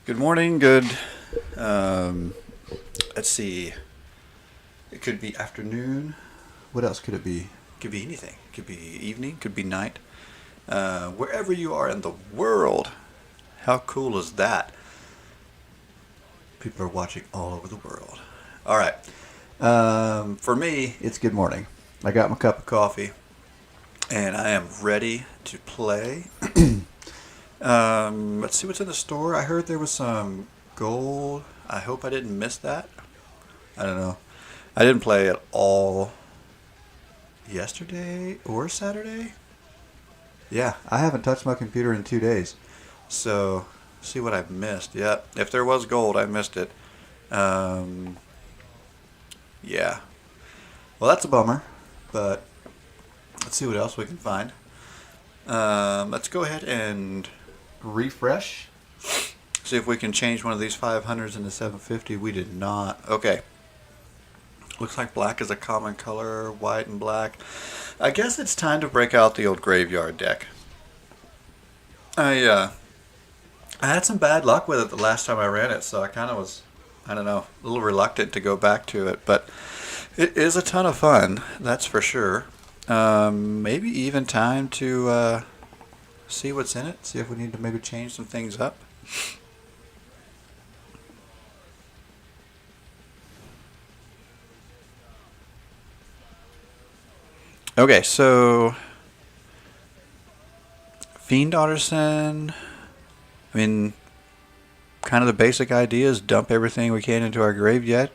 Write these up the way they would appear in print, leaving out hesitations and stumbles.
Good morning, good. Um, let's see. It could be afternoon. What else could it be? Could be anything. Could be evening. Could be night. Wherever you are in the world. How cool is that? People are watching all over the world. All right. For me, it's good morning. I got my cup of coffee, and I am ready to play. Let's see what's in the store. I heard there was some gold. I hope I didn't miss that. I don't know. I didn't play at all yesterday or Saturday. Yeah, I haven't touched my computer in 2 days. So, see what I've missed. Yeah, if there was gold, I missed it. Um, yeah. Well, that's a bummer, but let's see what else we can find. Let's go ahead and refresh. See if we can change one of these 500s into 750. We did not. Okay. Looks like black is a common color, white and black. I guess it's time to break out the old graveyard deck. I had some bad luck with it the last time I ran it, so I kind of was, I don't know, a little reluctant to go back to it. But it is a ton of fun, that's for sure. Maybe even time to see what's in it, see if we need to maybe change some things up. Okay, so Fiend Artisan. I mean, kind of the basic idea is dump everything we can into our graveyard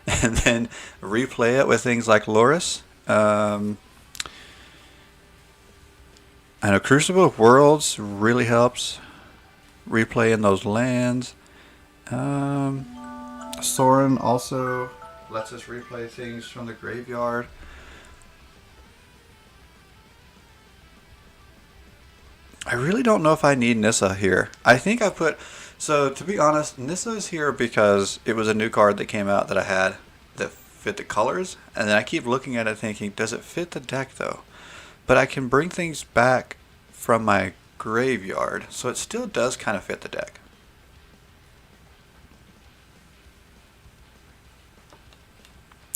and then replay it with things like Loris. I know Crucible of Worlds really helps replaying those lands. Sorin also lets us replay things from the graveyard. I really don't know if I need Nissa here. I think I put... So, to be honest, Nissa is here because it was a new card that came out that I had that fit the colors. And then I keep looking at it thinking, does it fit the deck, though? But I can bring things back from my graveyard, so it still does kind of fit the deck.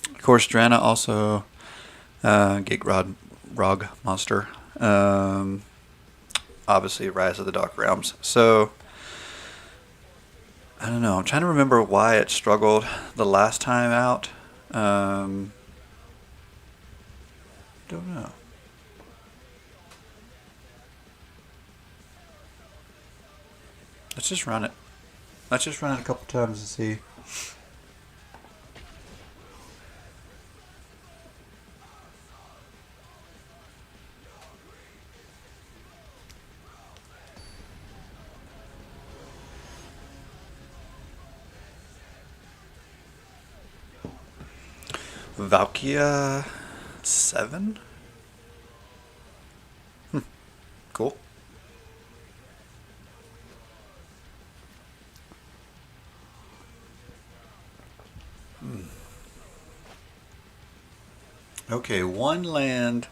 Of course, Drana also... Gate Rog Monster. Obviously Rise of the Dark Realms. So, I don't know. I'm trying to remember why it struggled the last time out. Don't know. Let's just run it. Let's just run it a couple times and see. Valkia 7? Cool. Okay, one land.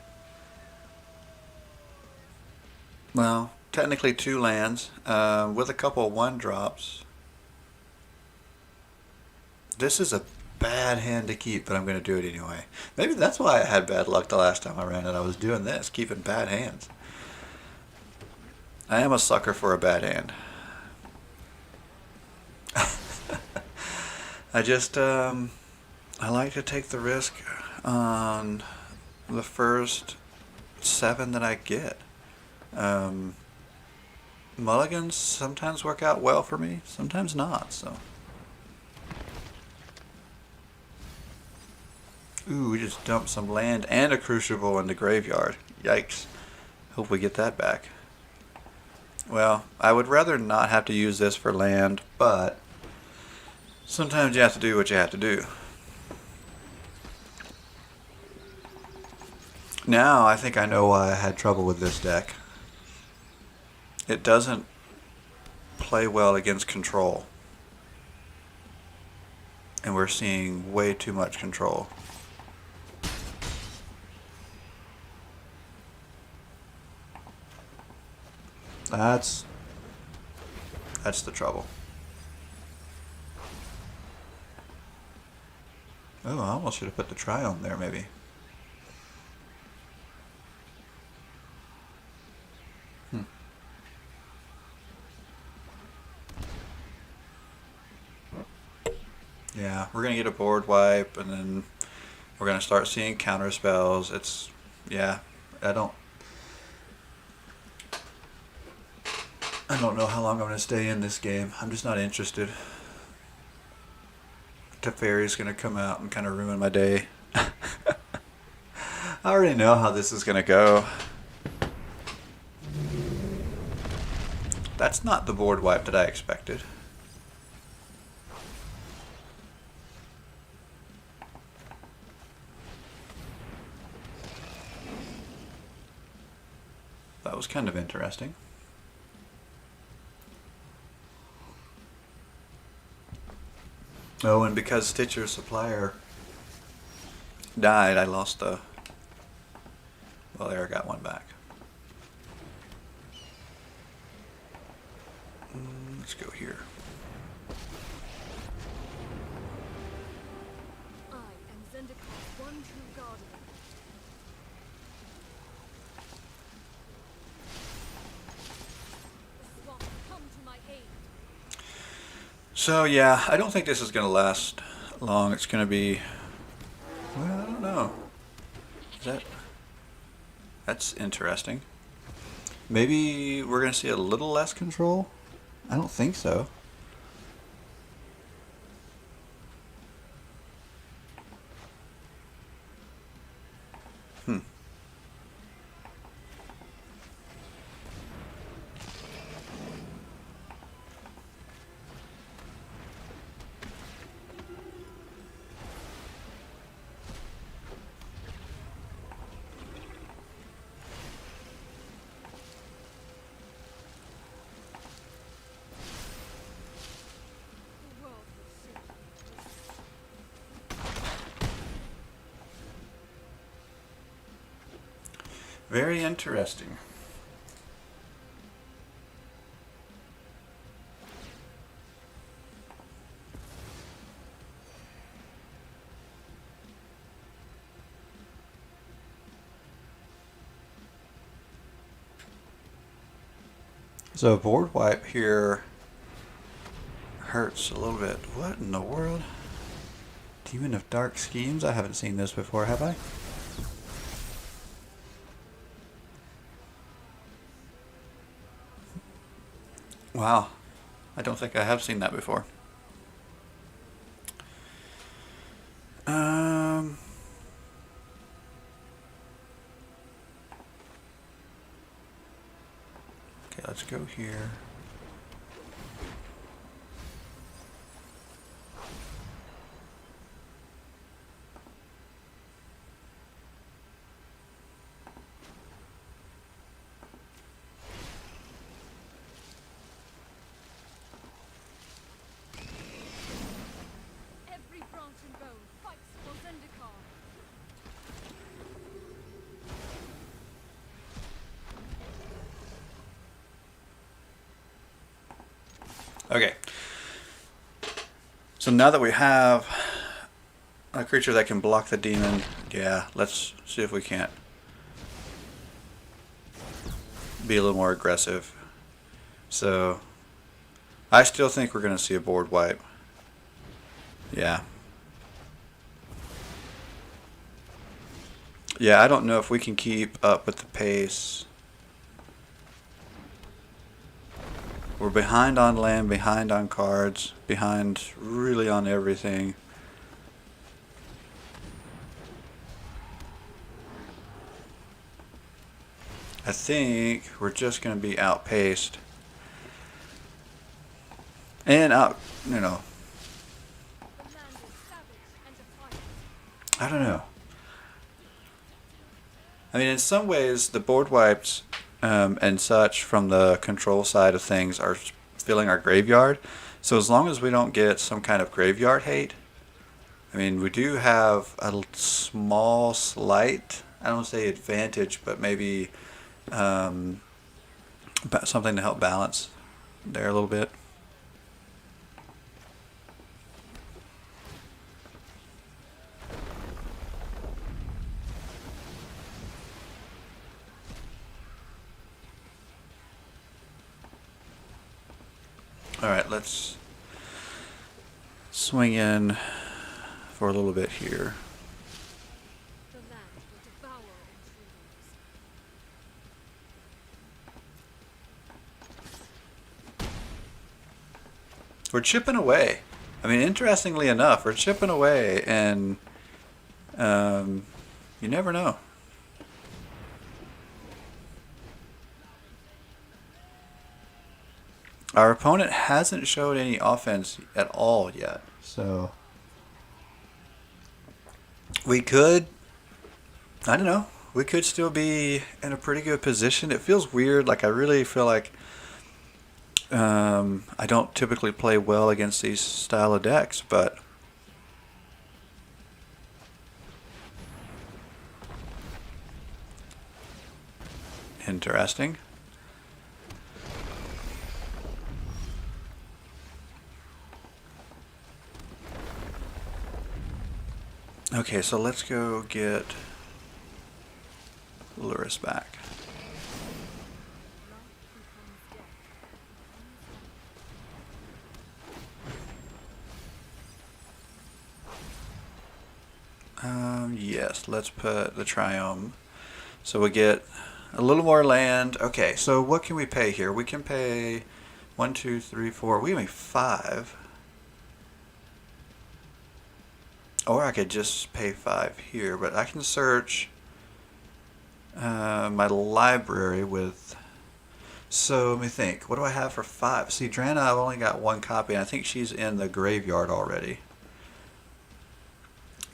Well, technically two lands with a couple of one drops. This is a bad hand to keep, but I'm going to do it anyway. Maybe that's why I had bad luck the last time I ran it. I was doing this, keeping bad hands. I am a sucker for a bad hand. I just, I like to take the risk on the first 7 that I get. Mulligans sometimes work out well for me, sometimes not, so. Ooh, we just dumped some land and a Crucible in the graveyard. Yikes. Hope we get that back. Well, I would rather not have to use this for land, but sometimes you have to do what you have to do. Now, I think I know why I had trouble with this deck. It doesn't play well against control. And we're seeing way too much control. That's That's the trouble. Oh, I almost should have put the Triome there, maybe. Hmm. Yeah, we're going to get a board wipe, and then we're going to start seeing counter spells. Yeah, I don't I don't know how long I'm going to stay in this game. I'm just not interested. Teferi's going to come out and kind of ruin my day. I already know how this is going to go. That's not the board wipe that I expected. That was kind of interesting. Oh, and because Stitcher's supplier died, I lost the... Well, there, I got one back. Let's go here. I am Zendikar's one true guardian. The swamp, come to my aid. So yeah, I don't think this is going to last long. It's going to be... Well, I don't know. That's interesting. Maybe we're going to see a little less control? I don't think so. Hmm. The world will see. Very interesting. So board wipe here hurts a little bit. What in the world? Demon of Dark Schemes? I haven't seen this before, have I? Wow. I don't think I have seen that before. Okay, let's go here. Every branch and bone fights for Zendikar. Okay. So now that we have a creature that can block the demon, yeah, let's see if we can't be a little more aggressive. So I still think we're going to see a board wipe. Yeah. Yeah, I don't know if we can keep up with the pace. We're behind on land, behind on cards, behind really on everything. I think we're just going to be outpaced. And out, The land is savage and defiant. I don't know. I mean, in some ways, the board wipes and such from the control side of things are filling our graveyard. So as long as we don't get some kind of graveyard hate, I mean, we do have a small, slight, I don't say advantage, but maybe something to help balance there a little bit. Alright, let's swing in for a little bit here. The land will devour intruders. We're chipping away. I mean, interestingly enough, we're chipping away, and you never know. Our opponent hasn't showed any offense at all yet, so we could, I don't know, we could still be in a pretty good position. It feels weird. Like, I really feel like I don't typically play well against these style of decks, but interesting. Okay, so let's go get Luris back. Yes, let's put the Triome. So we get a little more land. Okay, so what can we pay here? We can pay 1, 2, 3, 4. We can make 5. Or I could just pay 5 here, but I can search my library with. So let me think. What do I have for 5? See, Drana, I've only got 1 copy, and I think she's in the graveyard already.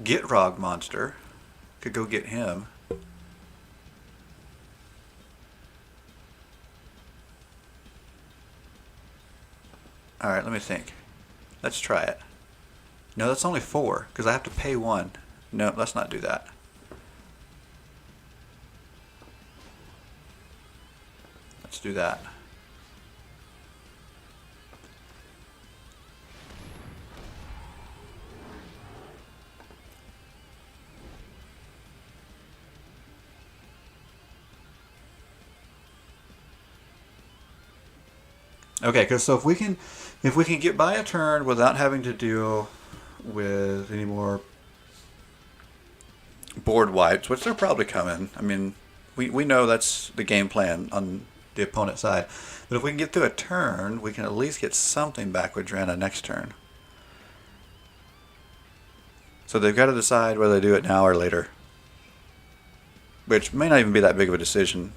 Gitrog monster. Could go get him. Alright, let me think. Let's try it. No, that's only 4, because I have to pay 1. No, let's not do that. Let's do that. Okay, because so if we can get by a turn without having to deal with any more board wipes, which they're probably coming. I mean, we know that's the game plan on the opponent's side. But if we can get through a turn, we can at least get something back with Drana next turn. So they've got to decide whether they do it now or later, which may not even be that big of a decision.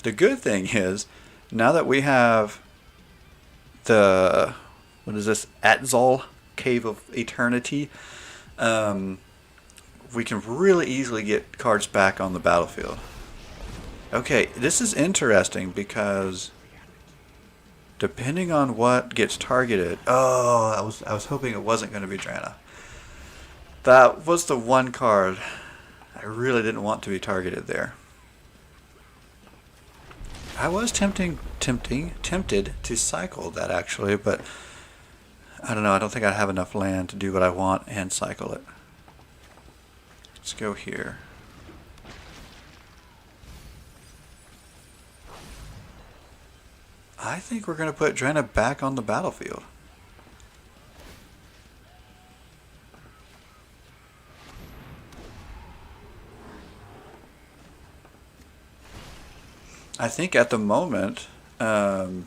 The good thing is, now that we have the, what is this, Atzal Cave of Eternity, we can really easily get cards back on the battlefield. Okay, this is interesting because depending on what gets targeted, oh, I was hoping it wasn't going to be Drana. That was the one card I really didn't want to be targeted there. I was tempted to cycle that actually, but I don't know. I don't think I have enough land to do what I want and cycle it. Let's go here. I think we're going to put Drana back on the battlefield. I think at the moment, the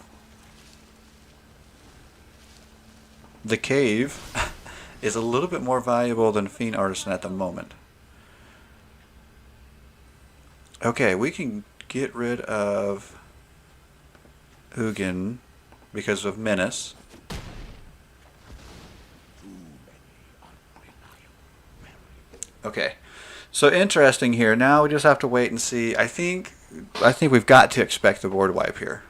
cave is a little bit more valuable than Fiend Artisan at the moment. Okay, we can get rid of Ugin because of Menace. Okay, so interesting here. Now we just have to wait and see. I think we've got to expect the board wipe here.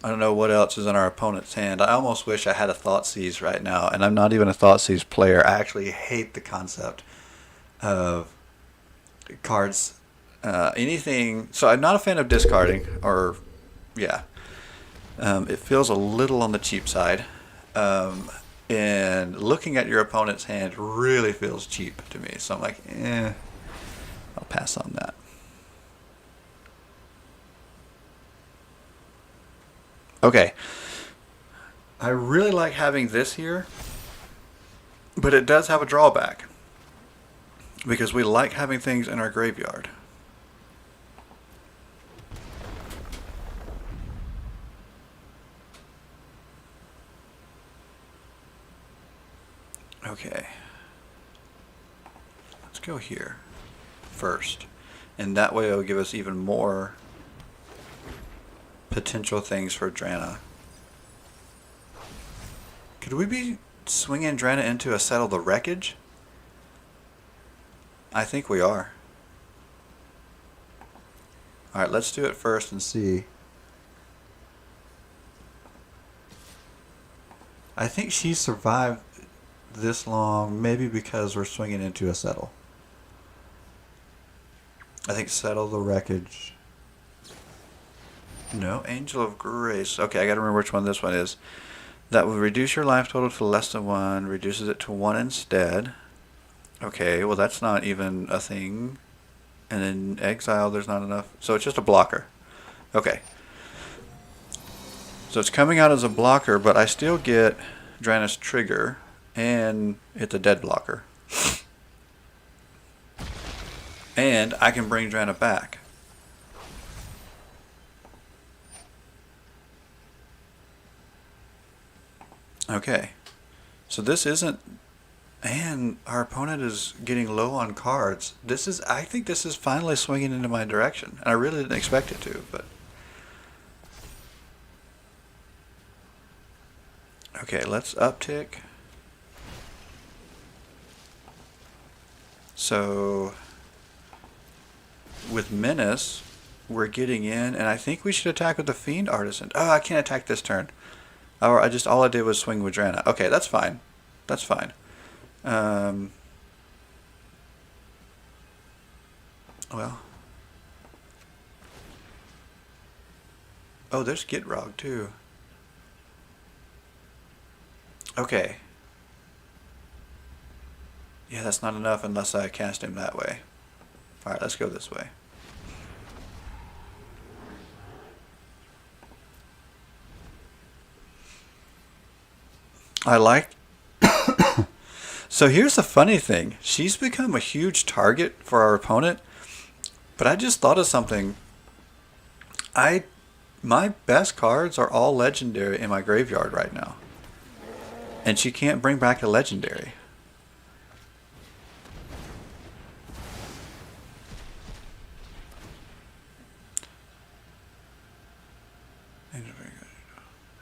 I don't know what else is in our opponent's hand. I almost wish I had a Thoughtseize right now, and I'm not even a Thoughtseize player. I actually hate the concept of cards, anything. So I'm not a fan of discarding, or yeah, it feels a little on the cheap side. And looking at your opponent's hand really feels cheap to me. So I'm like, I'll pass on that. Okay. I really like having this here, but it does have a drawback. Because we like having things in our graveyard. Okay. Let's go here first. And that way it'll give us even more potential things for Drana. Could we be swinging Drana into a Settle the Wreckage? I think we are. Alright, let's do it first and see. I think she survived this long maybe because we're swinging into a Settle. I think Settle the Wreckage. No, Angel of Grace. Okay, I gotta remember which one this one is. That will reduce your life total to less than 1, reduces it to 1 instead. Okay, well that's not even a thing. And then Exile, there's not enough. So it's just a blocker. Okay. So it's coming out as a blocker, but I still get Drana's Trigger, and it's a dead blocker. And I can bring Drana back. Okay. So this isn't... And our opponent is getting low on cards. I think this is finally swinging into my direction. And I really didn't expect it to, but... Okay, let's uptick. So... With Menace, we're getting in, and I think we should attack with the Fiend Artisan. Oh, I can't attack this turn. Or all I did was swing with Drana. Okay, that's fine. That's fine. Well. Oh, there's Gitrog too. Okay. Yeah, that's not enough unless I cast him that way. Alright, let's go this way. I like... So here's the funny thing. She's become a huge target for our opponent. But I just thought of something. My best cards are all legendary in my graveyard right now. And she can't bring back a legendary.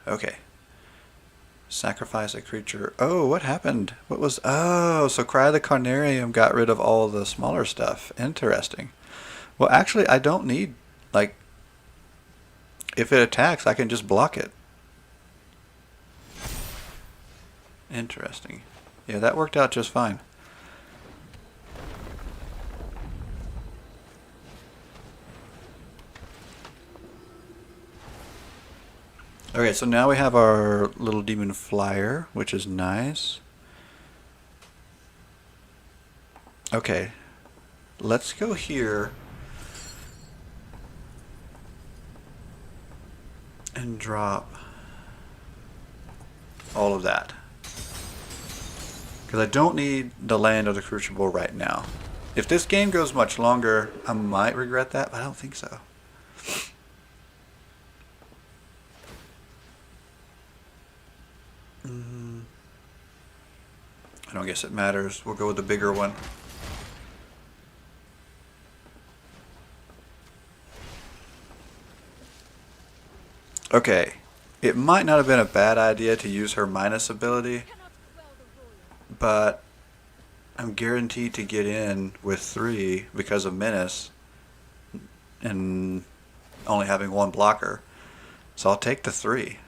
Okay. Sacrifice a creature. Oh, what happened? What was... Oh, so Cry of the Carnarium got rid of all the smaller stuff. Interesting. Well, actually, I don't need... Like... If it attacks, I can just block it. Interesting. Yeah, that worked out just fine. Okay, so now we have our little demon flyer, which is nice. Okay, let's go here and drop all of that. Because I don't need the Land of the Crucible right now. If this game goes much longer, I might regret that, but I don't think so. I don't guess it matters. We'll go with the bigger one. Okay. It might not have been a bad idea to use her minus ability, but I'm guaranteed to get in with 3 because of Menace and only having 1 blocker. So I'll take the 3.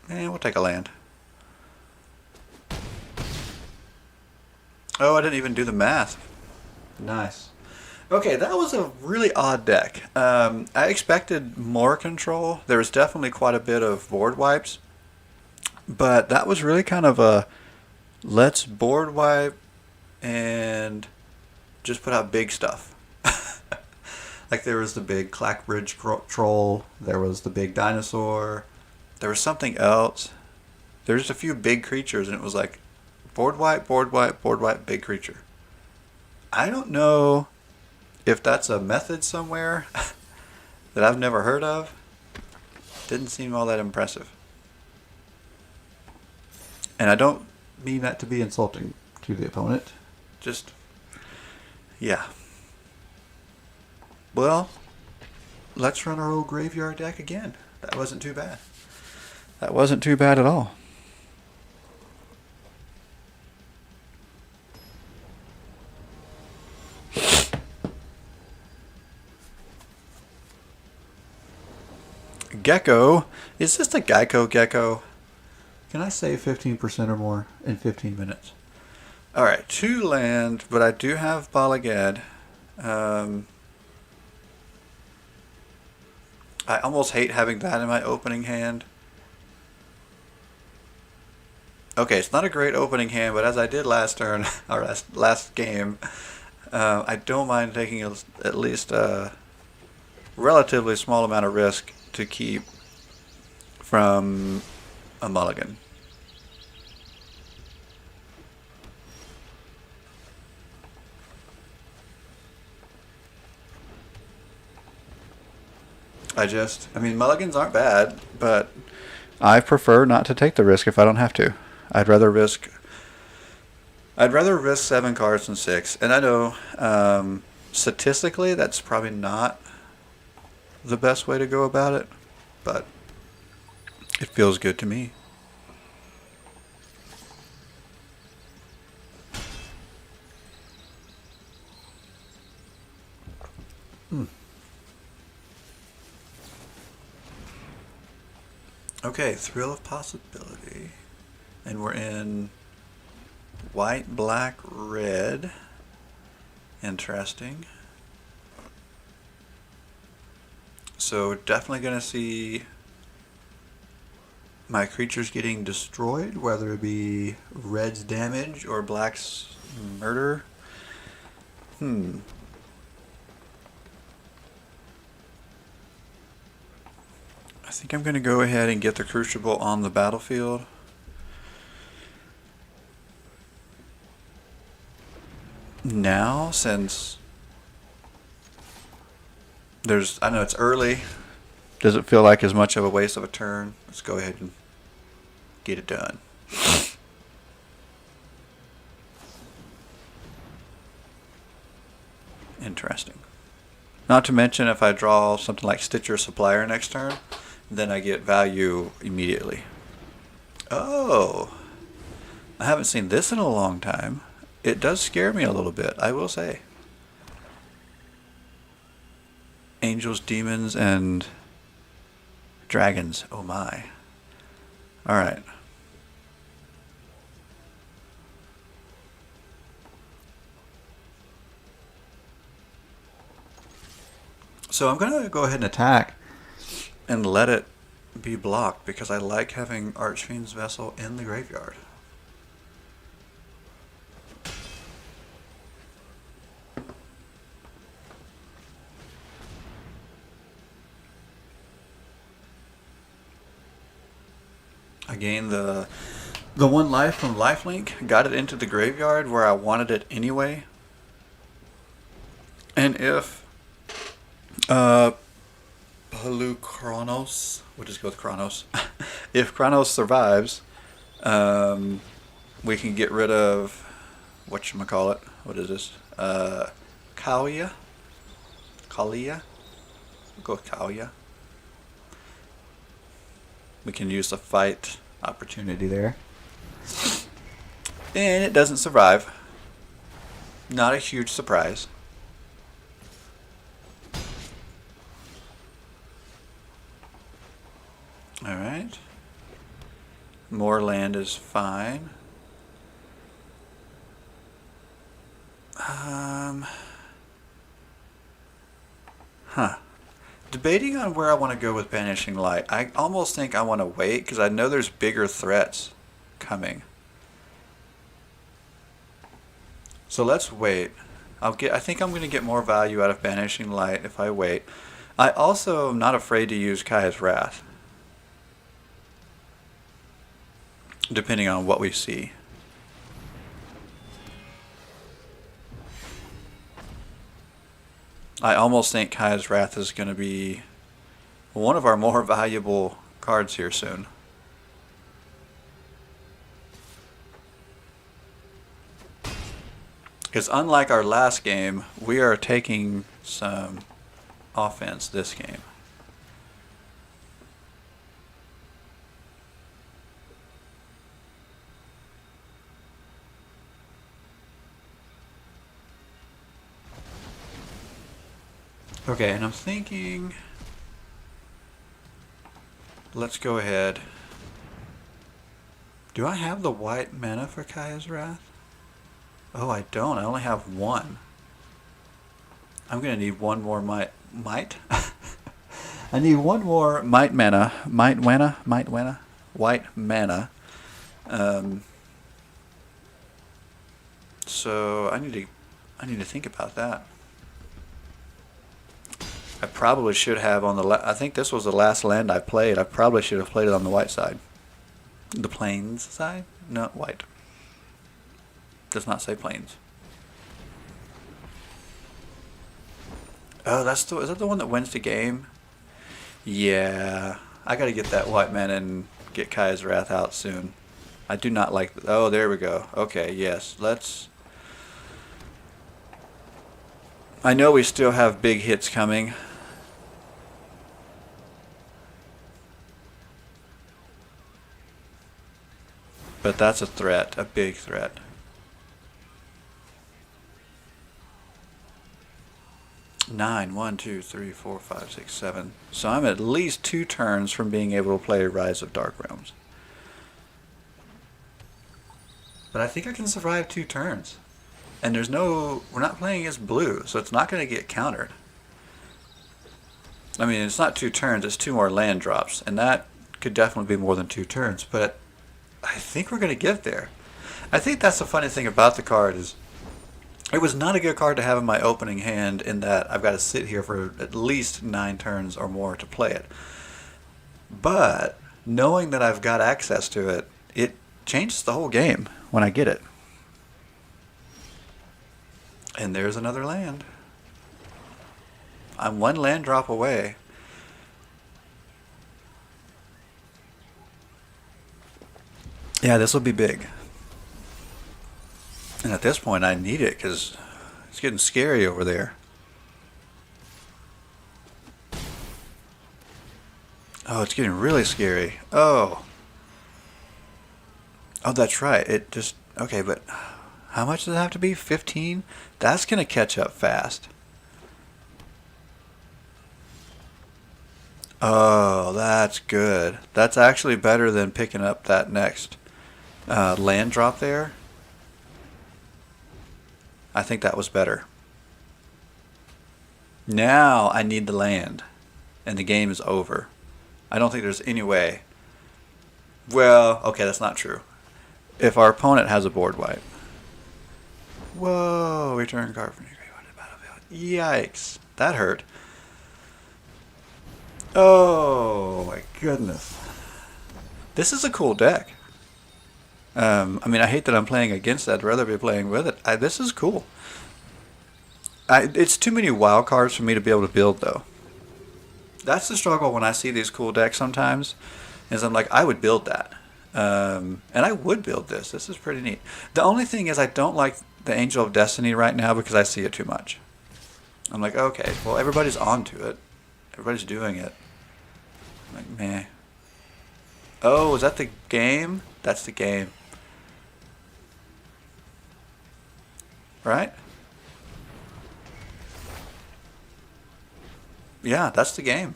And we'll take a land. Oh, I didn't even do the math. Nice. Okay, that was a really odd deck. I expected more control. There was definitely quite a bit of board wipes, but that was really kind of a let's board wipe and just put out big stuff. Like there was the big Clackbridge troll, there was the big dinosaur, there was something else. There's a few big creatures, and it was like board wipe, board wipe, board wipe, big creature. I don't know if that's a method somewhere that I've never heard of. Didn't seem all that impressive. And I don't mean that to be insulting to the opponent. Just, yeah. Well, let's run our old graveyard deck again. That wasn't too bad. That wasn't too bad at all. Gecko? Is this the Geico Gecko? Can I save 15% or more in 15 minutes? Alright, 2 land, but I do have Bala Ged. I almost hate having that in my opening hand. Okay, it's not a great opening hand, but as I did last turn, or last game, I don't mind taking at least a relatively small amount of risk to keep from a mulligan. I mean, mulligans aren't bad, but I prefer not to take the risk if I don't have to. I'd rather risk 7 cards than 6. And I know, statistically, that's probably not the best way to go about it, but it feels good to me. Okay, Thrill of Possibility. And we're in white, black, red. Interesting. So definitely going to see my creatures getting destroyed, whether it be red's damage or black's murder. I think I'm going to go ahead and get the Crucible on the battlefield. Now, since I know it's early, doesn't feel like as much of a waste of a turn. Let's go ahead and get it done. Interesting. Not to mention, if I draw something like Stitcher Supplier next turn, then I get value immediately. Oh, I haven't seen this in a long time. It does scare me a little bit, I will say. Angels, demons, and dragons. Oh my. Alright. So I'm going to go ahead and attack and let it be blocked because I like having Archfiend's Vessel in the graveyard. I gained the 1 life from Lifelink, got it into the graveyard where I wanted it anyway. And if Kronos, we'll just go with Kronos. If Kronos survives, we can get rid of whatchamacallit. What is this? Kalia? Kalia? We'll go with Kalia. We can use the fight opportunity there. And it doesn't survive. Not a huge surprise. Alright. More land is fine. Huh. Debating on where I want to go with Banishing Light. I almost think I want to wait because I know there's bigger threats coming. So let's wait. I think I'm going to get more value out of Banishing Light if I wait. I also am not afraid to use Kaya's Wrath, depending on what we see. I almost think Kaya's Wrath is going to be one of our more valuable cards here soon. Because unlike our last game, we are taking some offense this game. Okay, and I'm thinking, let's go ahead. Do I have the white mana for Kaya's Wrath? Oh, I don't. I only have one. I'm going to need one more might. I need one more white mana. So I need to think about that. I probably should have on the I think this was the last land I played. I probably should have played it on the white side. The plains side? No, white. Does not say plains. Oh, is that the one that wins the game? Yeah, I gotta get that white mana and get Kaya's Wrath out soon. I do not like. Oh, there we go. Okay, yes, let's. I know we still have big hits coming. But that's a threat, a big threat. Nine, 1, 2, 3, 4, 5, 6, 7. So I'm at least 2 turns from being able to play Rise of Dark Realms. But I think I can survive 2 turns. And we're not playing against blue, so it's not going to get countered. I mean, it's not 2 turns, it's 2 more land drops. And that could definitely be more than 2 turns. But I think we're going to get there. I think that's the funny thing about the card is it was not a good card to have in my opening hand in that I've got to sit here for at least 9 turns or more to play it. But knowing that I've got access to it, it changes the whole game when I get it. And there's another land. I'm 1 land drop away. Yeah, this will be big. And at this point, I need it because it's getting scary over there. Oh, it's getting really scary. Oh, that's right. It just... Okay, but how much does it have to be? 15? That's going to catch up fast. Oh, that's good. That's actually better than picking up that next land drop there. I think that was better. Now I need the land. And the game is over. I don't think there's any way. Well, okay, that's not true. If our opponent has a board wipe. Whoa, return card from your graveyard to the battlefield. Yikes. That hurt. Oh my goodness. This is a cool deck. I mean, I hate that I'm playing against that. I'd rather be playing with it. This is cool. It's too many wild cards for me to be able to build, though. That's the struggle when I see these cool decks sometimes, is I'm like, I would build that. And I would build this. This is pretty neat. The only thing is I don't like the Angel of Destiny right now because I see it too much. I'm like, okay, well, everybody's onto it. Everybody's doing it. I'm like, meh. Oh, is that the game? That's the game. Right? Yeah, that's the game.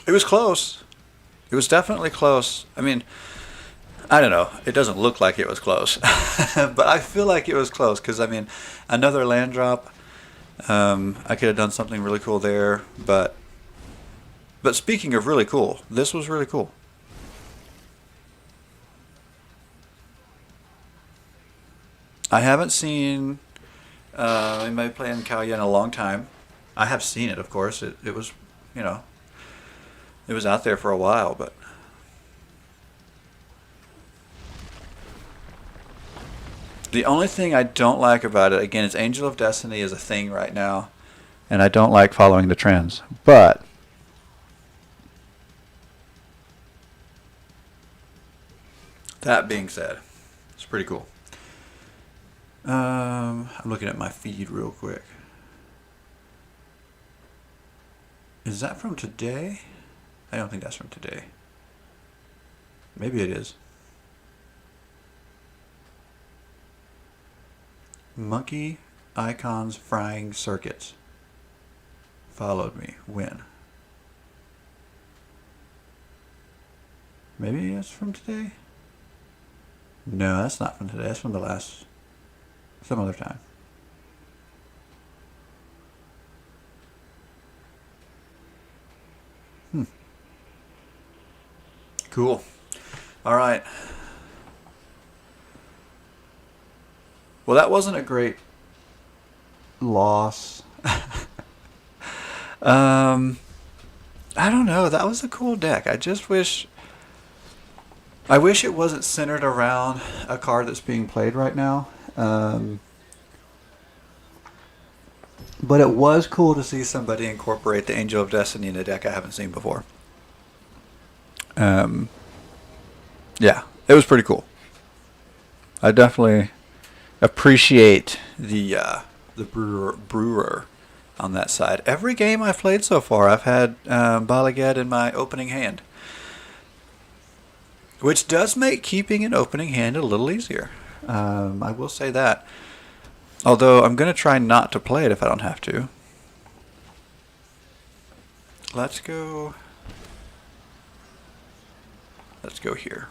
It was close. It was definitely close. I mean, I don't know. It doesn't look like it was close. But I feel like it was close because, I mean, another land drop. I could have done something really cool there, but speaking of really cool, this was really cool. I haven't seen anybody playing Kalya in a long time. I have seen it, of course. It was, you know, it was out there for a while, but the only thing I don't like about it, again, is Angel of Destiny is a thing right now, and I don't like following the trends. But that being said, it's pretty cool. I'm looking at my feed real quick. Is that from today? I don't think that's from today. Maybe it is. Monkey icons frying circuits. Followed me. When? Maybe it's from today? No, that's not from today. That's from the last... some other time. Cool. All right. Well, that wasn't a great loss. I don't know. That was a cool deck. I just wish... I wish it wasn't centered around a card that's being played right now. But it was cool to see somebody incorporate the Angel of Destiny in a deck I haven't seen before. Yeah, it was pretty cool. I definitely appreciate the brewer on that side. Every game I've played so far, I've had Bala Ged in my opening hand, which does make keeping an opening hand a little easier. I will say that. Although I'm going to try not to play it if I don't have to. Let's go here.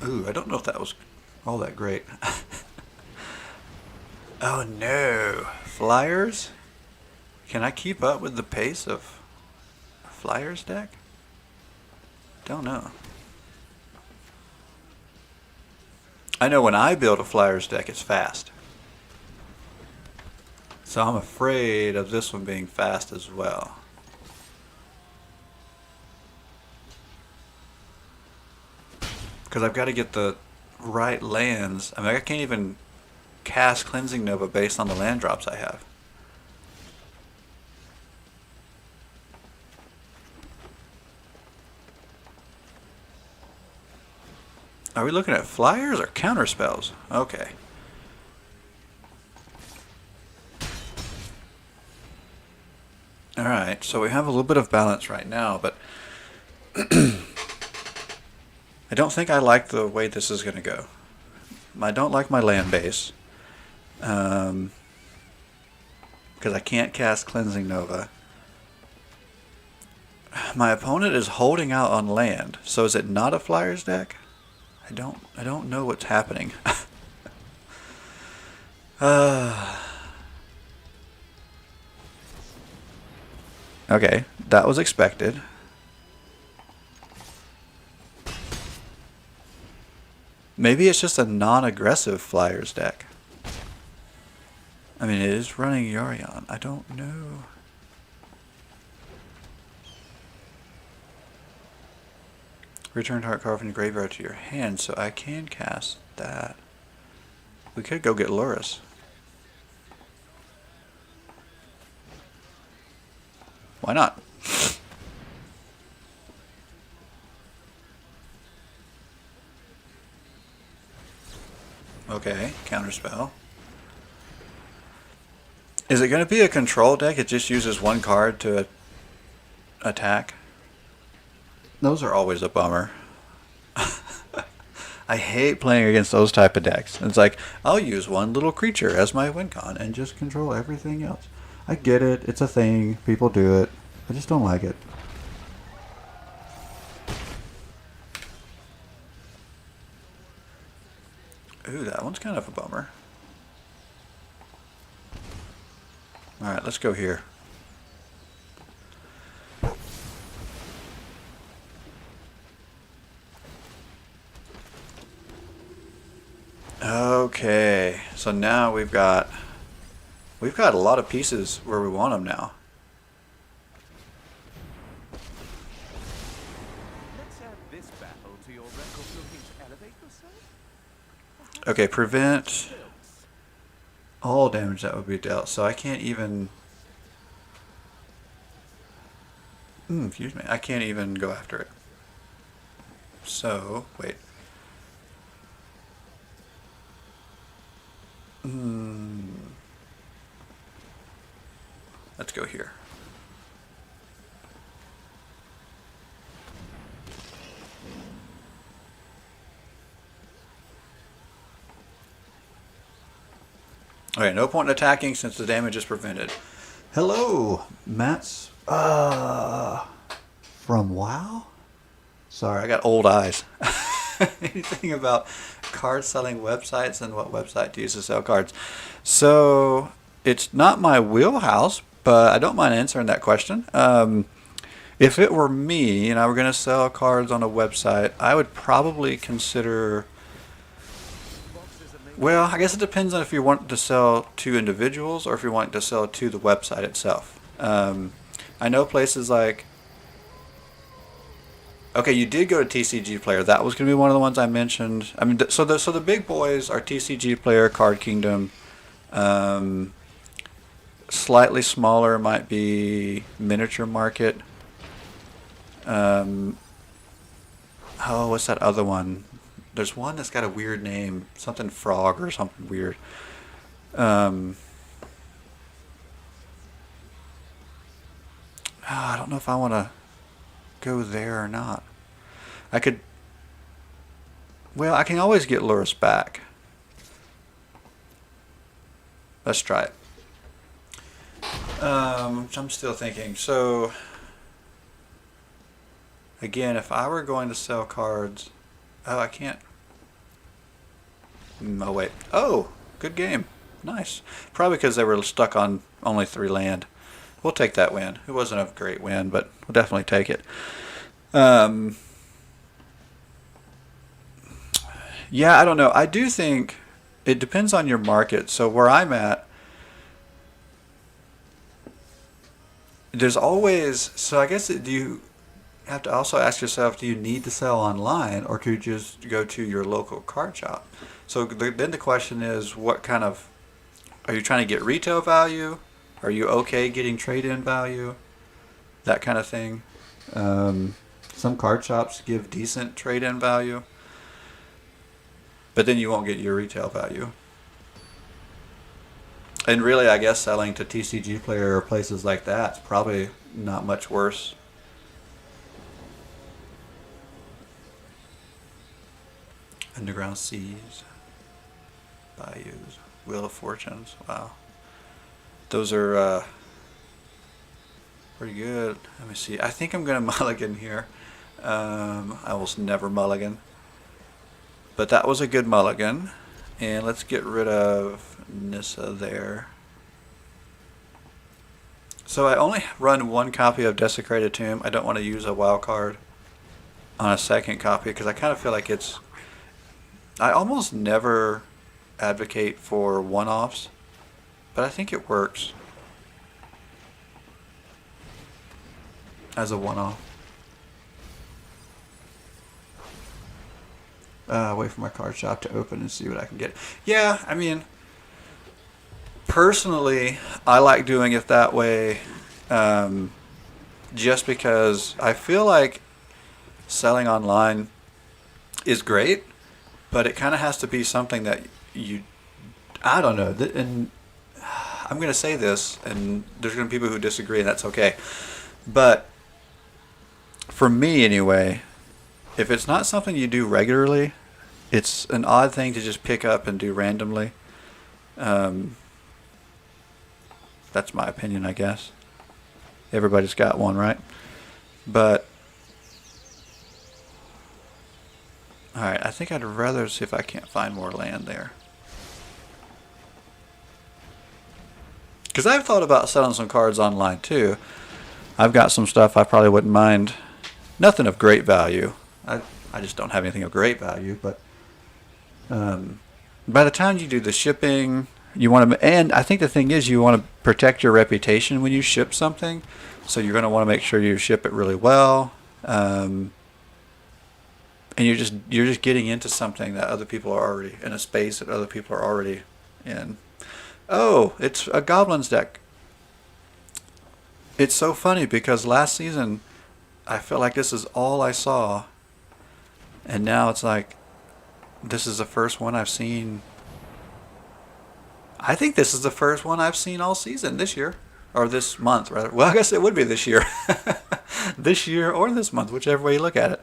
Ooh, I don't know if that was all that great. Oh no. Flyers? Can I keep up with the pace of a Flyers deck? Don't know. I know when I build a Flyers deck, it's fast. So I'm afraid of this one being fast as well. Because I've got to get the right lands. I mean, I can't even cast Cleansing Nova based on the land drops I have. Are we looking at flyers or counter spells? Okay. Alright, so we have a little bit of balance right now, but I don't think I like the way this is going to go. I don't like my land base. Because I can't cast Cleansing Nova. My opponent is holding out on land, so is it not a Flyers deck? I don't know what's happening. Okay, that was expected. Maybe it's just a non-aggressive Flyers deck. I mean, it is running Yorion. I don't know. Return Heart card from the graveyard to your hand, so I can cast that. We could go get Lurrus. Why not? Okay, counterspell. Is it going to be a control deck? It just uses one card to attack? Those are always a bummer. I hate playing against those type of decks. It's like, I'll use one little creature as my win con and just control everything else. I get it. It's a thing. People do it. I just don't like it. Ooh, kind of a bummer. Alright, let's go here. Okay, so now we've got a lot of pieces where we want them now. Let's add this battle to your record looking to elevate yourself. Okay, prevent all damage that would be dealt. So I can't even... excuse me. I can't even go after it. So, wait. Let's go here. Okay, no point in attacking since the damage is prevented. Hello, Mats. From WoW? Sorry, I got old eyes. Anything about card selling websites and what website to use to sell cards. So, it's not my wheelhouse, but I don't mind answering that question. If it were me and I were going to sell cards on a website, I would probably consider... Well, I guess it depends on if you want to sell to individuals or if you want to sell to the website itself. I know places like... Okay, you did go to TCG Player. That was going to be one of the ones I mentioned. I mean, so the big boys are TCG Player, Card Kingdom. Slightly smaller might be Miniature Market. Oh, what's that other one? There's one that's got a weird name, something Frog or something weird. I don't know if I want to go there or not. I could... Well, I can always get Lurrus back. Let's try it. I'm still thinking. So, again, if I were going to sell cards... Oh, I can't... Oh, wait. Oh, good game. Nice. Probably because they were stuck on only 3 land. We'll take that win. It wasn't a great win, but we'll definitely take it. Yeah, I don't know. I do think it depends on your market. So where I'm at, there's always... So I guess do you have to also ask yourself, do you need to sell online or could you just go to your local card shop? So then the question is, what kind of... Are you trying to get retail value? Are you okay getting trade-in value? That kind of thing. Some card shops give decent trade-in value, but then you won't get your retail value. And really, I guess selling to TCG Player or places like that is probably not much worse. Underground Seas, Bayous, Wheel of Fortunes. Wow. Those are pretty good. Let me see. I think I'm going to mulligan here. I almost never mulligan. But that was a good mulligan. And let's get rid of Nissa there. So I only run 1 copy of Desecrated Tomb. I don't want to use a wild card on a second copy because I kind of feel like it's... I almost never advocate for one-offs, but I think it works as a one-off. Wait for my card shop to open and see what I can get. Yeah, I mean, personally, I like doing it that way just because I feel like selling online is great, but it kind of has to be something that you... I don't know. And I'm going to say this, and there's going to be people who disagree, and that's okay. But for me, anyway, if it's not something you do regularly, it's an odd thing to just pick up and do randomly. That's my opinion, I guess. Everybody's got one, right? But alright, I think I'd rather see if I can't find more land there. Because I've thought about selling some cards online too. I've got some stuff I probably wouldn't mind. Nothing of great value. I just don't have anything of great value. But by the time you do the shipping, you want to, and I think the thing is you want to protect your reputation when you ship something. So you're going to want to make sure you ship it really well. And you're just getting into something that other people are already in, a space that other people are already in. Oh, it's a goblins deck. It's so funny because last season I felt like this is all I saw, and now it's like this is the first one I've seen. I think this is the first one I've seen all season this year, or this month rather. Well, I guess it would be this year. This year or this month, whichever way you look at it.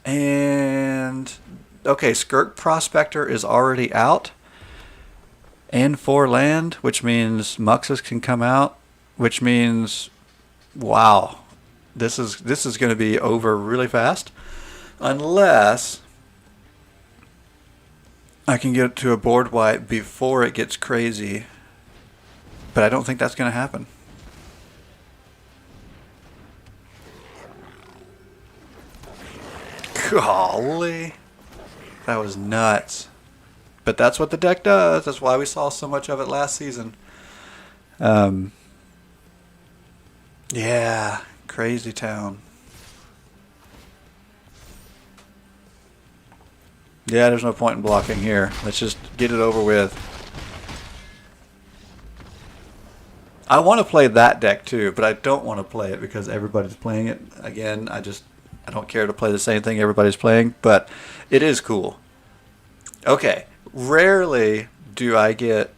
And okay, Skirk Prospector is already out, and 4 land, which means Muxus can come out, which means, wow, this is going to be over really fast, unless I can get to a board wipe before it gets crazy, but I don't think that's going to happen. Golly, that was nuts. But that's what the deck does. That's why we saw so much of it last season. Yeah, crazy town. Yeah, there's no point in blocking here. Let's just get it over with. I want to play that deck too, but I don't want to play it because everybody's playing it. Again, I don't care to play the same thing everybody's playing, but it is cool. Okay, rarely do I get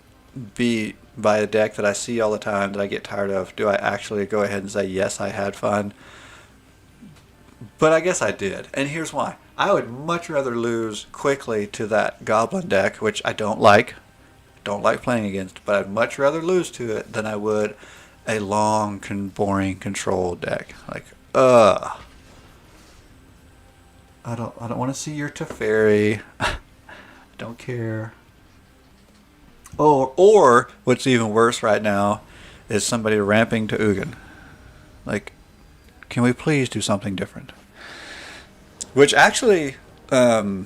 beat by a deck that I see all the time that I get tired of. Do I actually go ahead and say, yes, I had fun? But I guess I did, and here's why. I would much rather lose quickly to that Goblin deck, which I don't like playing against, but I'd much rather lose to it than I would a long, boring control deck. Like, I don't want to see your Teferi. Don't care. Or what's even worse right now is somebody ramping to Ugin. Like, can we please do something different? Which actually, that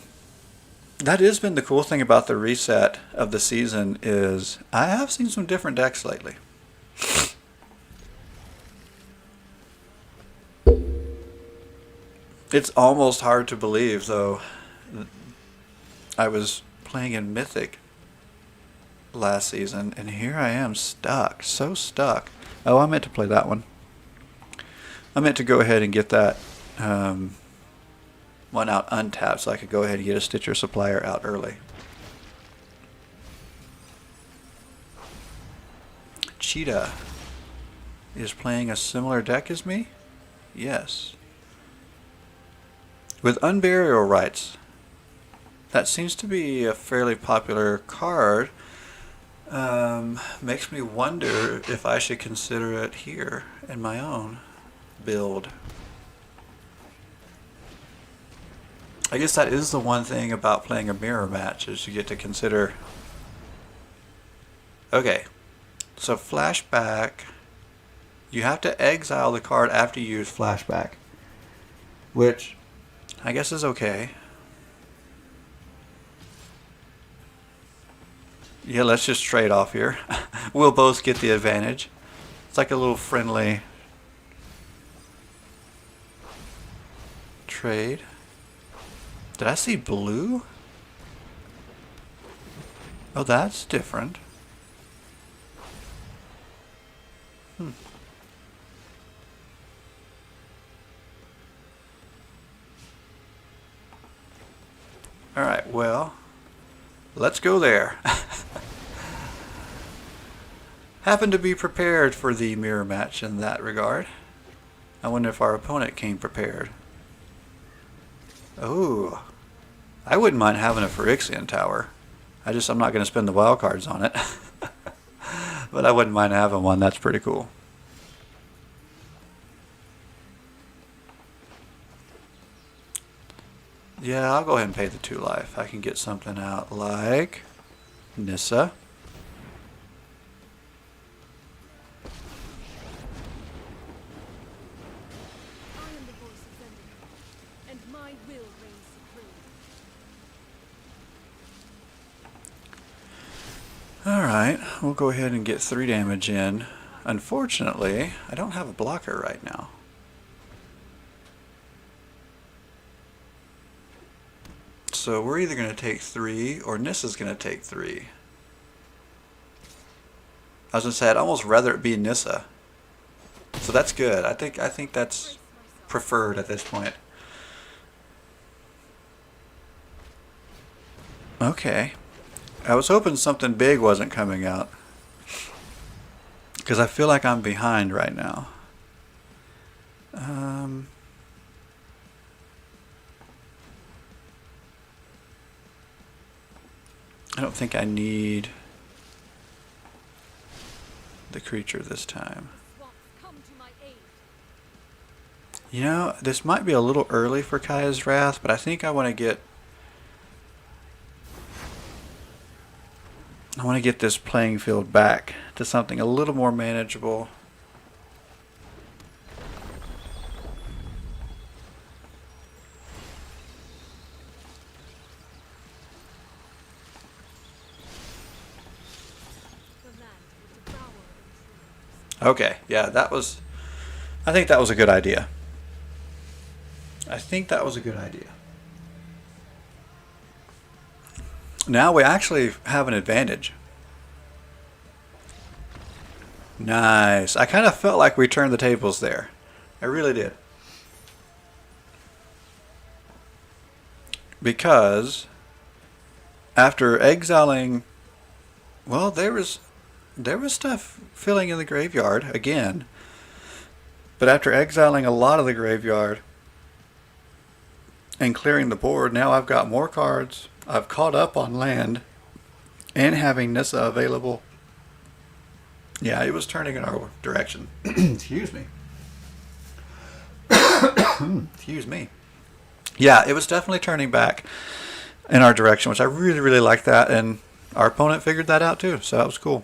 has been the cool thing about the reset of the season is I have seen some different decks lately. It's almost hard to believe, though. I was playing in Mythic last season, and here I am stuck. So stuck. Oh, I meant to play that one. I meant to go ahead and get that one out untapped so I could go ahead and get a Stitcher Supplier out early. Cheetah is playing a similar deck as me? Yes. With Unburial Rights. That seems to be a fairly popular card. Makes me wonder if I should consider it here in my own build. I guess that is the one thing about playing a mirror match is you get to consider. Okay, so flashback. You have to exile the card after you use flashback, which I guess is okay. Yeah, let's just trade off here. We'll both get the advantage. It's like a little friendly trade. Did I see blue? Oh, that's different. Alright, well, let's go there. Happened to be prepared for the mirror match in that regard. I wonder if our opponent came prepared. Oh, I wouldn't mind having a Phyrexian tower. I'm not going to spend the wild cards on it. But I wouldn't mind having one. That's pretty cool. Yeah, I'll go ahead and pay the 2 life. I can get something out like Nissa. Alright, we'll go ahead and get 3 damage in. Unfortunately, I don't have a blocker right now. So we're either going to take 3 or Nissa's going to take 3. I was going to say I'd almost rather it be Nissa. So that's good. I think that's preferred at this point. Okay. I was hoping something big wasn't coming out, because I feel like I'm behind right now. I don't think I need the creature this time. Swamps, come to my aid. You know, this might be a little early for Kaya's Wrath, but I think I want to get this playing field back to something a little more manageable. The land will devour intruders. Okay, yeah, I think that was a good idea. Now we actually have an advantage. Nice. I kind of felt like we turned the tables there. I really did. Because after exiling, well, there was stuff filling in the graveyard again. But after exiling a lot of the graveyard and clearing the board, now I've got more cards. I've caught up on land, and having Nissa available. Yeah, it was turning in our direction. Excuse me. Excuse me. Yeah, it was definitely turning back in our direction, which I really, really like that, and our opponent figured that out too, so that was cool.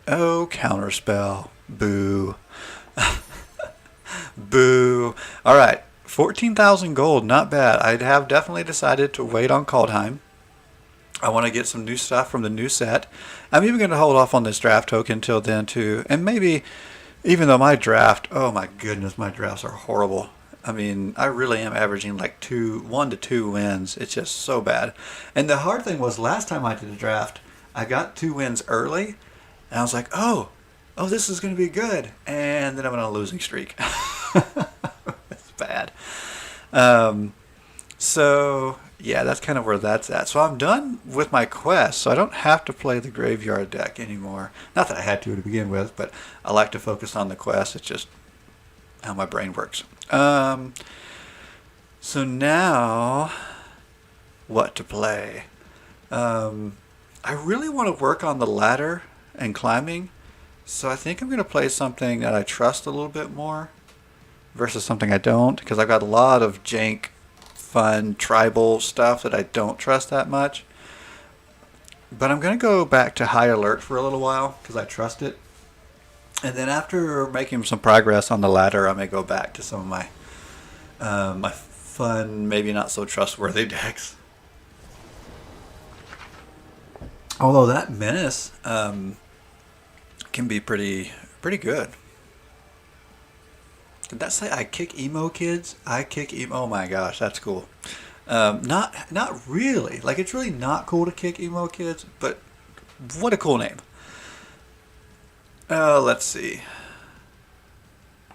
Oh, counterspell. Boo. Boo. Alright, 14,000 gold, not bad. I have definitely decided to wait on Kaldheim. I want to get some new stuff from the new set. I'm even going to hold off on this draft token till then too. And maybe, even though my draft, oh my goodness, my drafts are horrible. I mean, I really am averaging like 1 to 2 wins. It's just so bad. And the hard thing was, last time I did a draft, I got 2 wins early. And I was like, oh, this is going to be good. And then I'm on a losing streak. It's bad. So, yeah, that's kind of where that's at. So I'm done with my quest, so I don't have to play the graveyard deck anymore. Not that I had to begin with, but I like to focus on the quest. It's just how my brain works. So now, what to play? I really want to work on the ladder and climbing, so I think I'm going to play something that I trust a little bit more versus something I don't, because I've got a lot of jank, fun, tribal stuff that I don't trust that much. But I'm going to go back to High Alert for a little while, because I trust it. And then after making some progress on the ladder, I may go back to some of my my fun, maybe not so trustworthy decks. Although that Menace can be pretty good. Did that say I kick emo kids? I kick emo. Oh my gosh, that's cool. Not really. Like, it's really not cool to kick emo kids, but what a cool name. Let's see.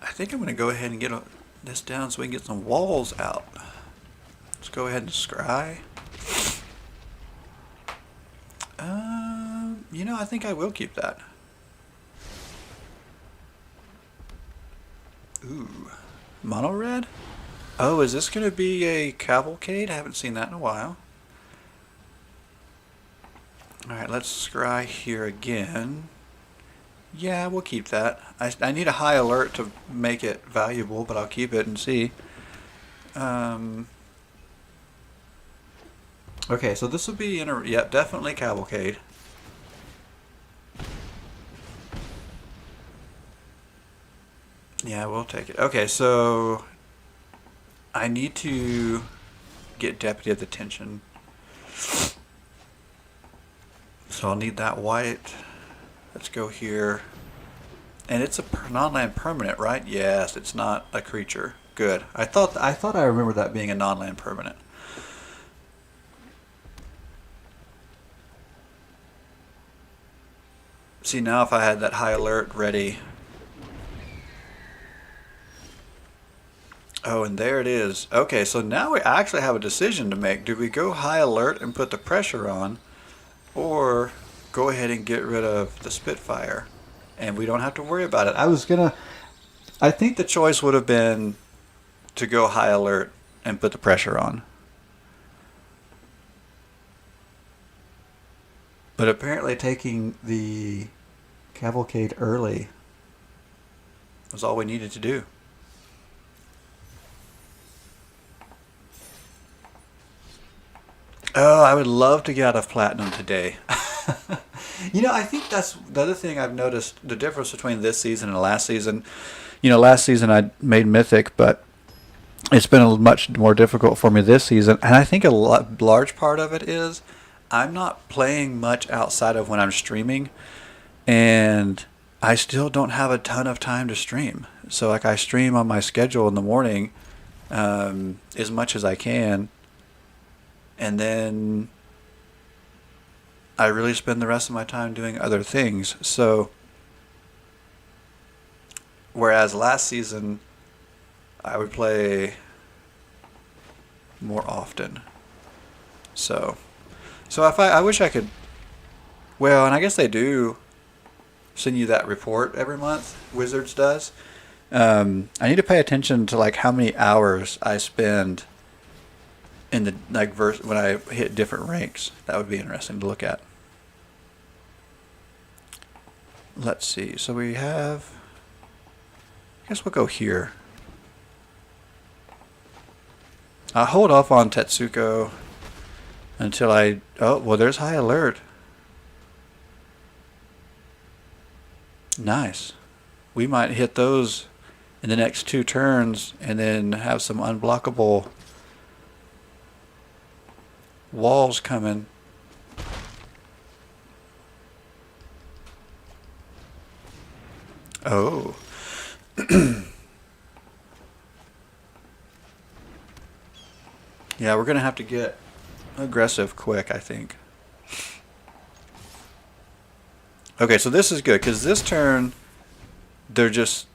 I think I'm going to go ahead and get this down so we can get some walls out. Let's go ahead and scry. You know, I think I will keep that. Ooh. Mono red? Oh, is this going to be a cavalcade? I haven't seen that in a while. Alright, let's scry here again. Yeah, we'll keep that. I need a High Alert to make it valuable, but I'll keep it and see. Okay, so this will be yep, definitely cavalcade. Yeah, we'll take it. Okay, so I need to get Deputy of the Tension. So I'll need that white. Let's go here. And it's a non-land permanent, right? Yes, it's not a creature. Good. I thought I remember that being a non-land permanent. See, now if I had that high alert ready. Oh, and there it is. Okay, so now we actually have a decision to make. Do we go high alert and put the pressure on, or go ahead and get rid of the Spitfire, and we don't have to worry about it? I think the choice would have been to go high alert and put the pressure on. But apparently taking the Cavalcade early was all we needed to do. Oh, I would love to get out of Platinum today. I think that's the other thing I've noticed, the difference between this season and last season. Last season I made Mythic, but it's been much more difficult for me this season. And I think a large part of it is I'm not playing much outside of when I'm streaming, and I still don't have a ton of time to stream. So like I stream on my schedule in the morning as much as I can, and then I really spend the rest of my time doing other things. So whereas last season I would play more often. So if I wish I could, well, and I guess they do send you that report every month. Wizards does. I need to pay attention to like how many hours I spend in the when I hit different ranks. That would be interesting to look at. Let's see. So we have, I guess we'll go here. I'll hold off on Tetsuko until oh, well, there's high alert. Nice. We might hit those in the next 2 turns and then have some unblockable walls coming. Oh. Yeah, we're going to have to get aggressive quick, I think. Okay, so this is good, because this turn, they're just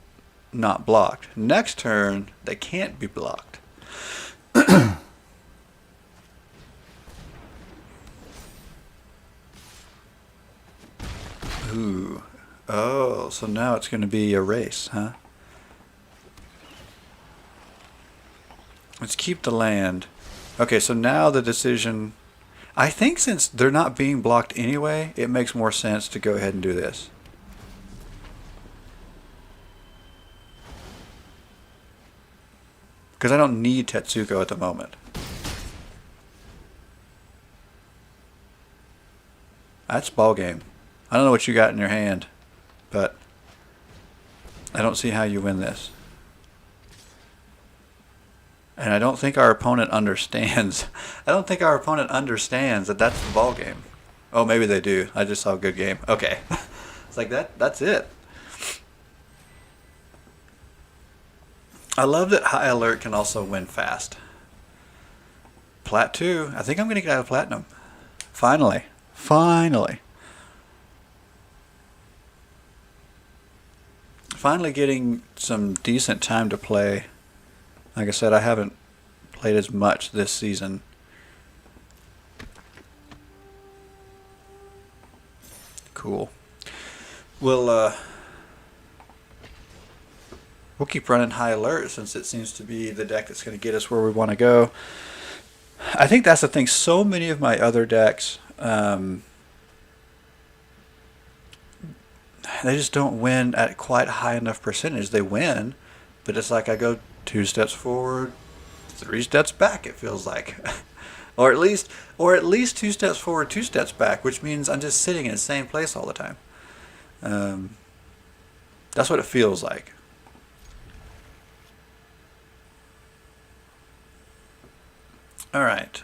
not blocked. Next turn, they can't be blocked. Ooh. Oh, so now it's going to be a race, huh? Let's keep the land. Okay, so now the decision, I think since they're not being blocked anyway, it makes more sense to go ahead and do this. Because I don't need Tetsuko at the moment. That's ball game. I don't know what you got in your hand, but I don't see how you win this. And I don't think our opponent understands. I don't think our opponent understands that that's the ball game. Oh, maybe they do. I just saw a good game. Okay. It's like that's it. I love that high alert can also win fast. Plat 2. I think I'm going to get out of Platinum. Finally. Finally. Finally getting some decent time to play. Like I said, I haven't played as much this season. Cool. We'll keep running high alert since it seems to be the deck that's going to get us where we want to go. I think that's the thing. So many of my other decks, they just don't win at quite a high enough percentage. They win, but it's like I go 2 steps forward, 3 steps back, it feels like. or at least 2 steps forward, 2 steps back, which means I'm just sitting in the same place all the time. That's what it feels like. All right.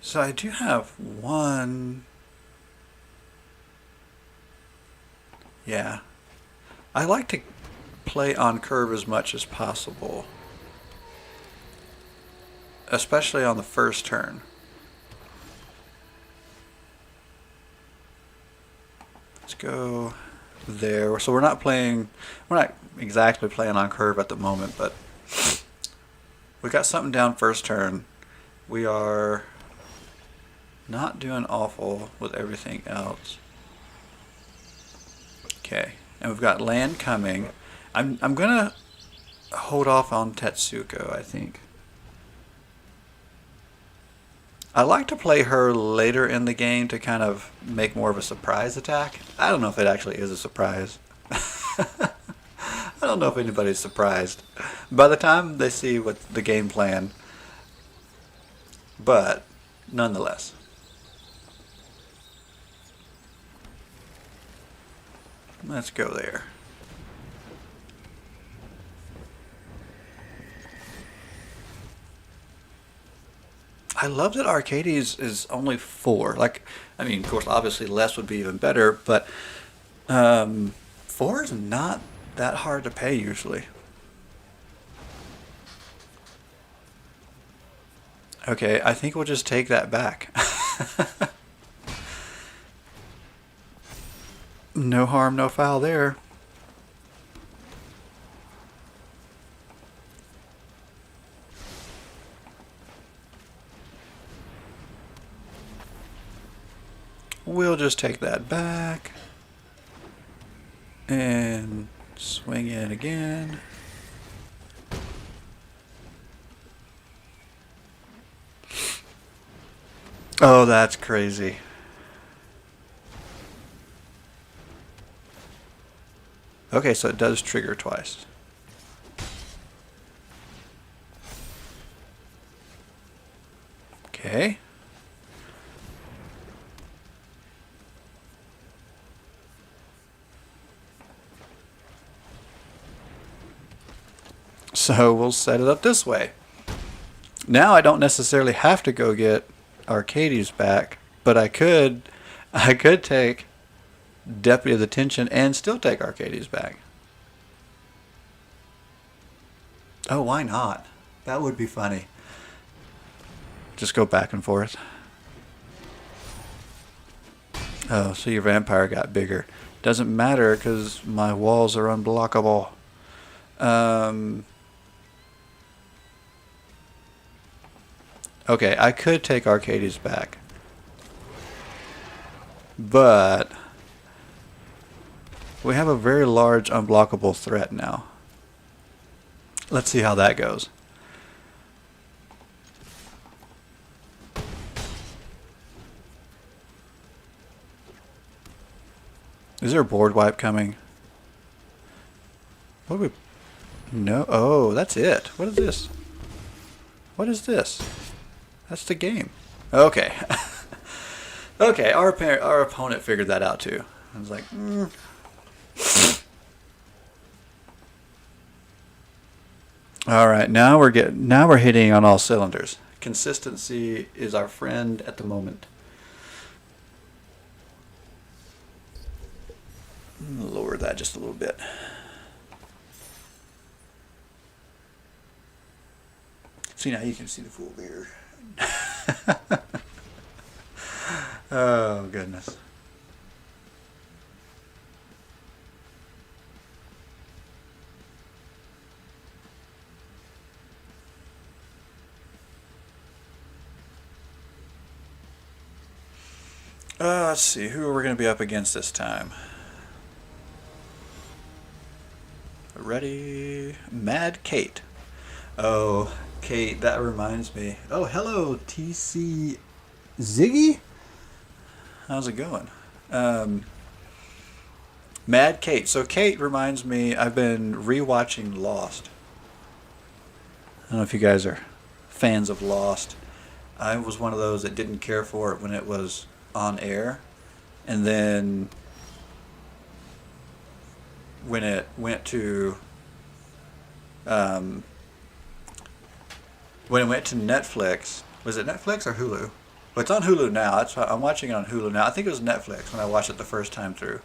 So I do have one. Yeah. I like to play on curve as much as possible, especially on the first turn. Let's go there. So we're not exactly playing on curve at the moment, but we got something down first turn. We are not doing awful with everything else. Okay, and we've got land coming. I'm gonna hold off on Tetsuko, I think. I like to play her later in the game to kind of make more of a surprise attack. I don't know if it actually is a surprise. I don't know if anybody's surprised by the time they see what the game plan, but nonetheless. Let's go there. I love that Arcades is only 4. Like, I mean, of course, obviously less would be even better, but 4 is not that hard to pay usually. Okay, I think we'll just take that back. No harm, no foul there. We'll just take that back and swing in again. Oh, that's crazy. Okay, so it does trigger twice. Okay. So we'll set it up this way. Now I don't necessarily have to go get Arcades back, but I could take Deputy of the Tension and still take Arcades back. Oh, why not? That would be funny. Just go back and forth. Oh, so your vampire got bigger. Doesn't matter because my walls are unblockable. Okay, I could take Arcades back. But we have a very large unblockable threat now. Let's see how that goes. Is there a board wipe coming? What do we... No. Oh, that's it. What is this? What is this? That's the game. Okay. Okay, our opponent figured that out too. I was like, All right, now we're hitting on all cylinders. Consistency is our friend at the moment. Lower that just a little bit. See, now you can see the full beer. Oh, goodness. Let's see, who are we going to be up against this time? Ready? Mad Kate. Oh, Kate, that reminds me. Oh, hello, TC Ziggy? How's it going? Mad Kate. So Kate reminds me, I've been rewatching Lost. I don't know if you guys are fans of Lost. I was one of those that didn't care for it when it was on air. And then when it went to Netflix, was it Netflix or Hulu? Well, it's on Hulu now. I'm watching it on Hulu now. I think it was Netflix when I watched it the first time through,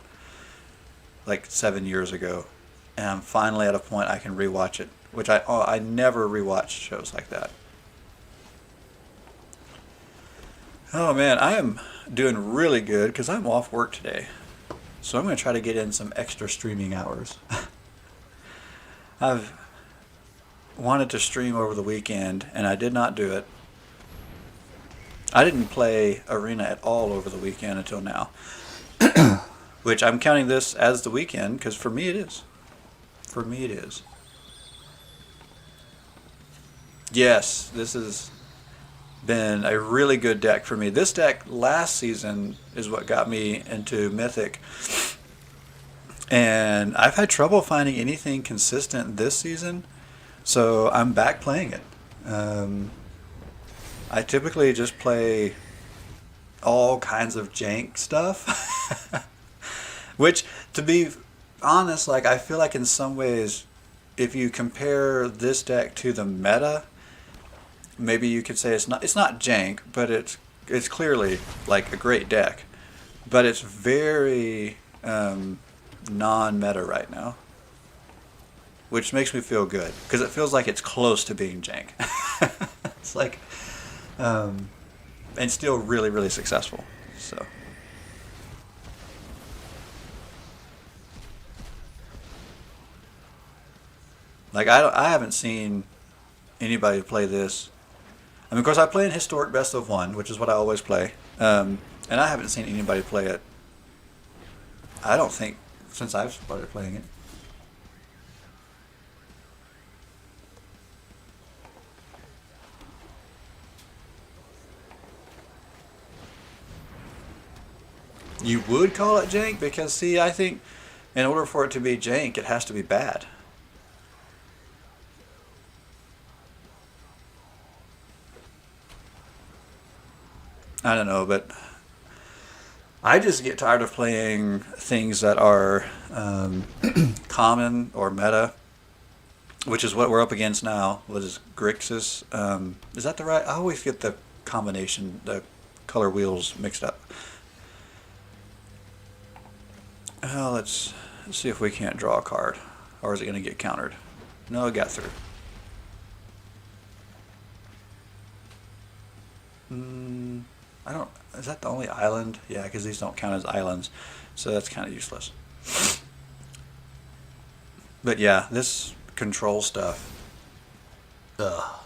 like 7 years ago, and I'm finally at a point I can rewatch it, which I never rewatch shows like that. Oh man, I am doing really good because I'm off work today, so I'm going to try to get in some extra streaming hours. I've wanted to stream over the weekend, and I did not do it. I didn't play Arena at all over the weekend until now, which I'm counting this as the weekend because for me it is. For me it is. Yes, this has been a really good deck for me. This deck last season is what got me into Mythic, and I've had trouble finding anything consistent this season, so I'm back playing it. I typically just play all kinds of jank stuff, which, to be honest, like I feel like in some ways, if you compare this deck to the meta, maybe you could say it's not jank, but it's clearly like a great deck, but it's very non-meta right now, which makes me feel good because it feels like it's close to being jank. It's like, and still really, really successful. So. Like I haven't seen anybody play this. I mean, of course, I play in Historic Best of One, which is what I always play, and I haven't seen anybody play it. I don't think since I've started playing it. You would call it jank because, see, I think in order for it to be jank, it has to be bad. I don't know, but I just get tired of playing things that are common or meta, which is what we're up against now. What is Grixis? Is that the right? I always get the combination, the color wheels mixed up. Let's see if we can't draw a card, or is it going to get countered? No, it got through. I don't. Is that the only island? Yeah, because these don't count as islands, so that's kind of useless. But yeah, this control stuff. Ugh.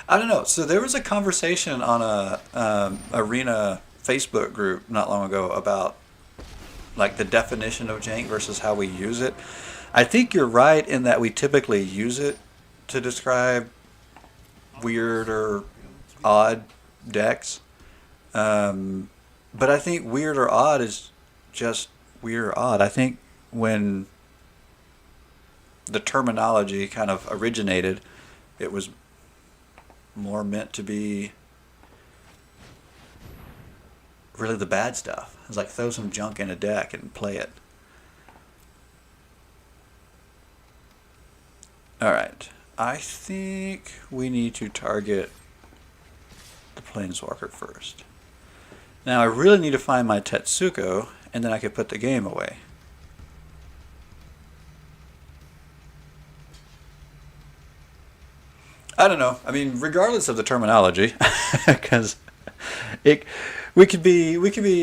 I don't know. So there was a conversation on a Arena Facebook group not long ago about like the definition of jank versus how we use it. I think you're right in that we typically use it to describe weird or odd decks. But I think weird or odd is just weird or odd. I think when the terminology kind of originated, it was more meant to be really the bad stuff. It's like throw some junk in a deck and play it. Alright, I think we need to target the Planeswalker first. Now I really need to find my Tetsuko, and then I can put the game away. I don't know. I mean, regardless of the terminology, because we could be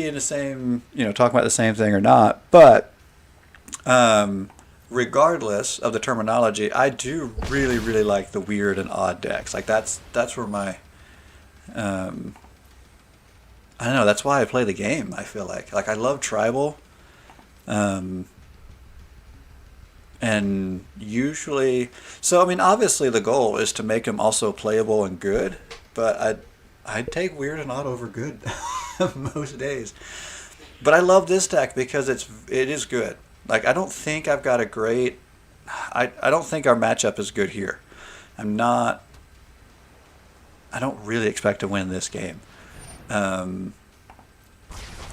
in the same, talking about the same thing or not. But regardless of the terminology, I do really, really like the weird and odd decks. Like that's where my I don't know. That's why I play the game. I feel like I love tribal. And usually, so I mean, obviously the goal is to make them also playable and good, but I'd take weird and odd over good most days. But I love this deck because it is good. Like I don't think I've got a great. I don't think our matchup is good here. I don't really expect to win this game. I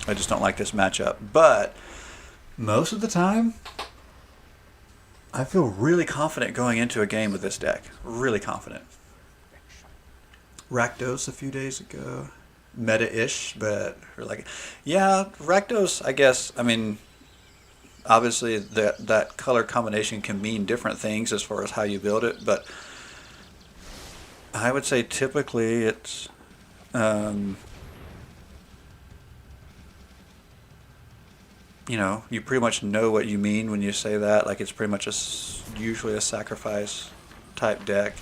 just don't like this matchup. But most of the time, I feel really confident going into a game with this deck. Really confident. Rakdos a few days ago. Meta-ish, but like, yeah, Rakdos, I guess, I mean, obviously that color combination can mean different things as far as how you build it, but I would say typically it's you know, you pretty much know what you mean when you say that. Like, it's pretty much usually a sacrifice type deck.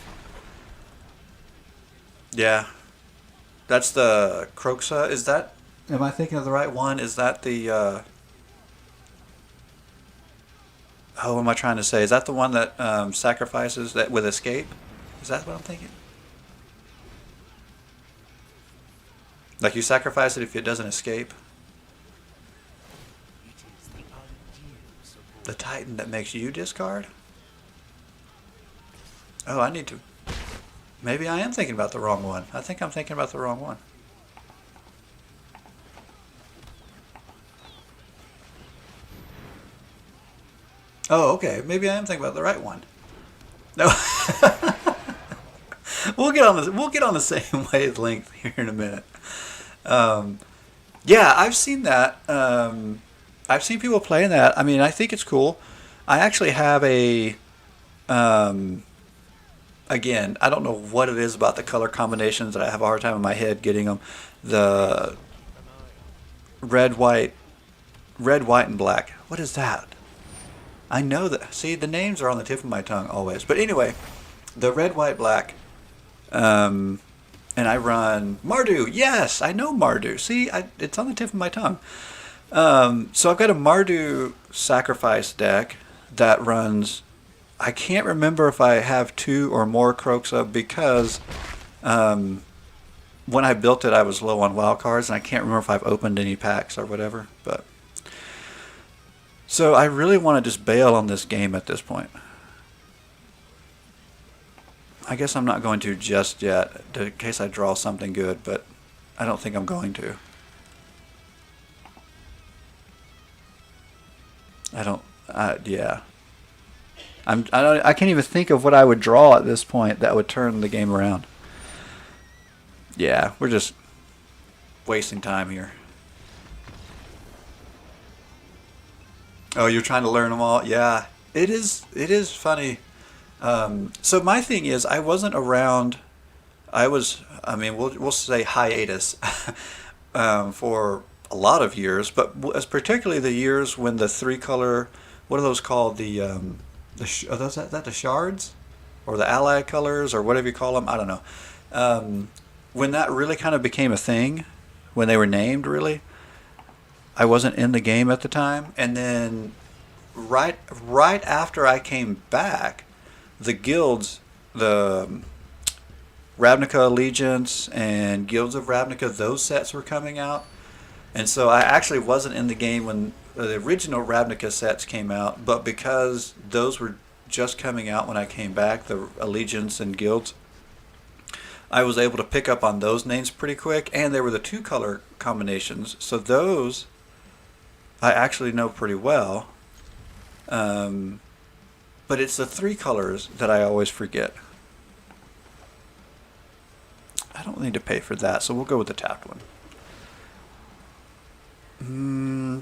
Yeah, that's the Kroxa. Is that? Am I thinking of the right one? Is that the? Oh, what am I trying to say? Is that the one that sacrifices that with escape? Is that what I'm thinking? Like, you sacrifice it if it doesn't escape. It is the ideal support. The Titan that makes you discard? Oh, I need to. Maybe I am thinking about the wrong one. I think I'm thinking about the wrong one. Oh, okay. Maybe I am thinking about the right one. No. We'll get on the same wavelength here in a minute. Yeah, I've seen that. I've seen people playing that. I mean, I think it's cool. I actually have a. Again, I don't know what it is about the color combinations that I have a hard time in my head getting them. The red, white, and black. What is that? I know that. See, the names are on the tip of my tongue always. But anyway, the red, white, black. And I run Mardu. Yes, I know Mardu. See, it's on the tip of my tongue. So I've got a Mardu sacrifice deck that runs. I can't remember if I have 2 or more Kroxa because when I built it, I was low on wild cards, and I can't remember if I've opened any packs or whatever. But so I really want to just bail on this game at this point. I guess I'm not going to just yet, in case I draw something good, but I don't think I'm going to. Yeah. I can't even think of what I would draw at this point that would turn the game around. Yeah, we're just wasting time here. Oh, you're trying to learn them all? Yeah, it is funny. So my thing is, I wasn't around. I mean, we'll say hiatus for a lot of years, but particularly the years when the 3-color, what are those called? Are that the shards, or the ally colors, or whatever you call them? I don't know. When that really kind of became a thing, when they were named, really, I wasn't in the game at the time, and then right after I came back, the guilds, the Ravnica Allegiance and Guilds of Ravnica, those sets were coming out. And so I actually wasn't in the game when the original Ravnica sets came out, but because those were just coming out when I came back, the Allegiance and Guilds, I was able to pick up on those names pretty quick, and they were the 2-color combinations, so those I actually know pretty well. But it's the 3 colors that I always forget. I don't need to pay for that, so we'll go with the tapped one.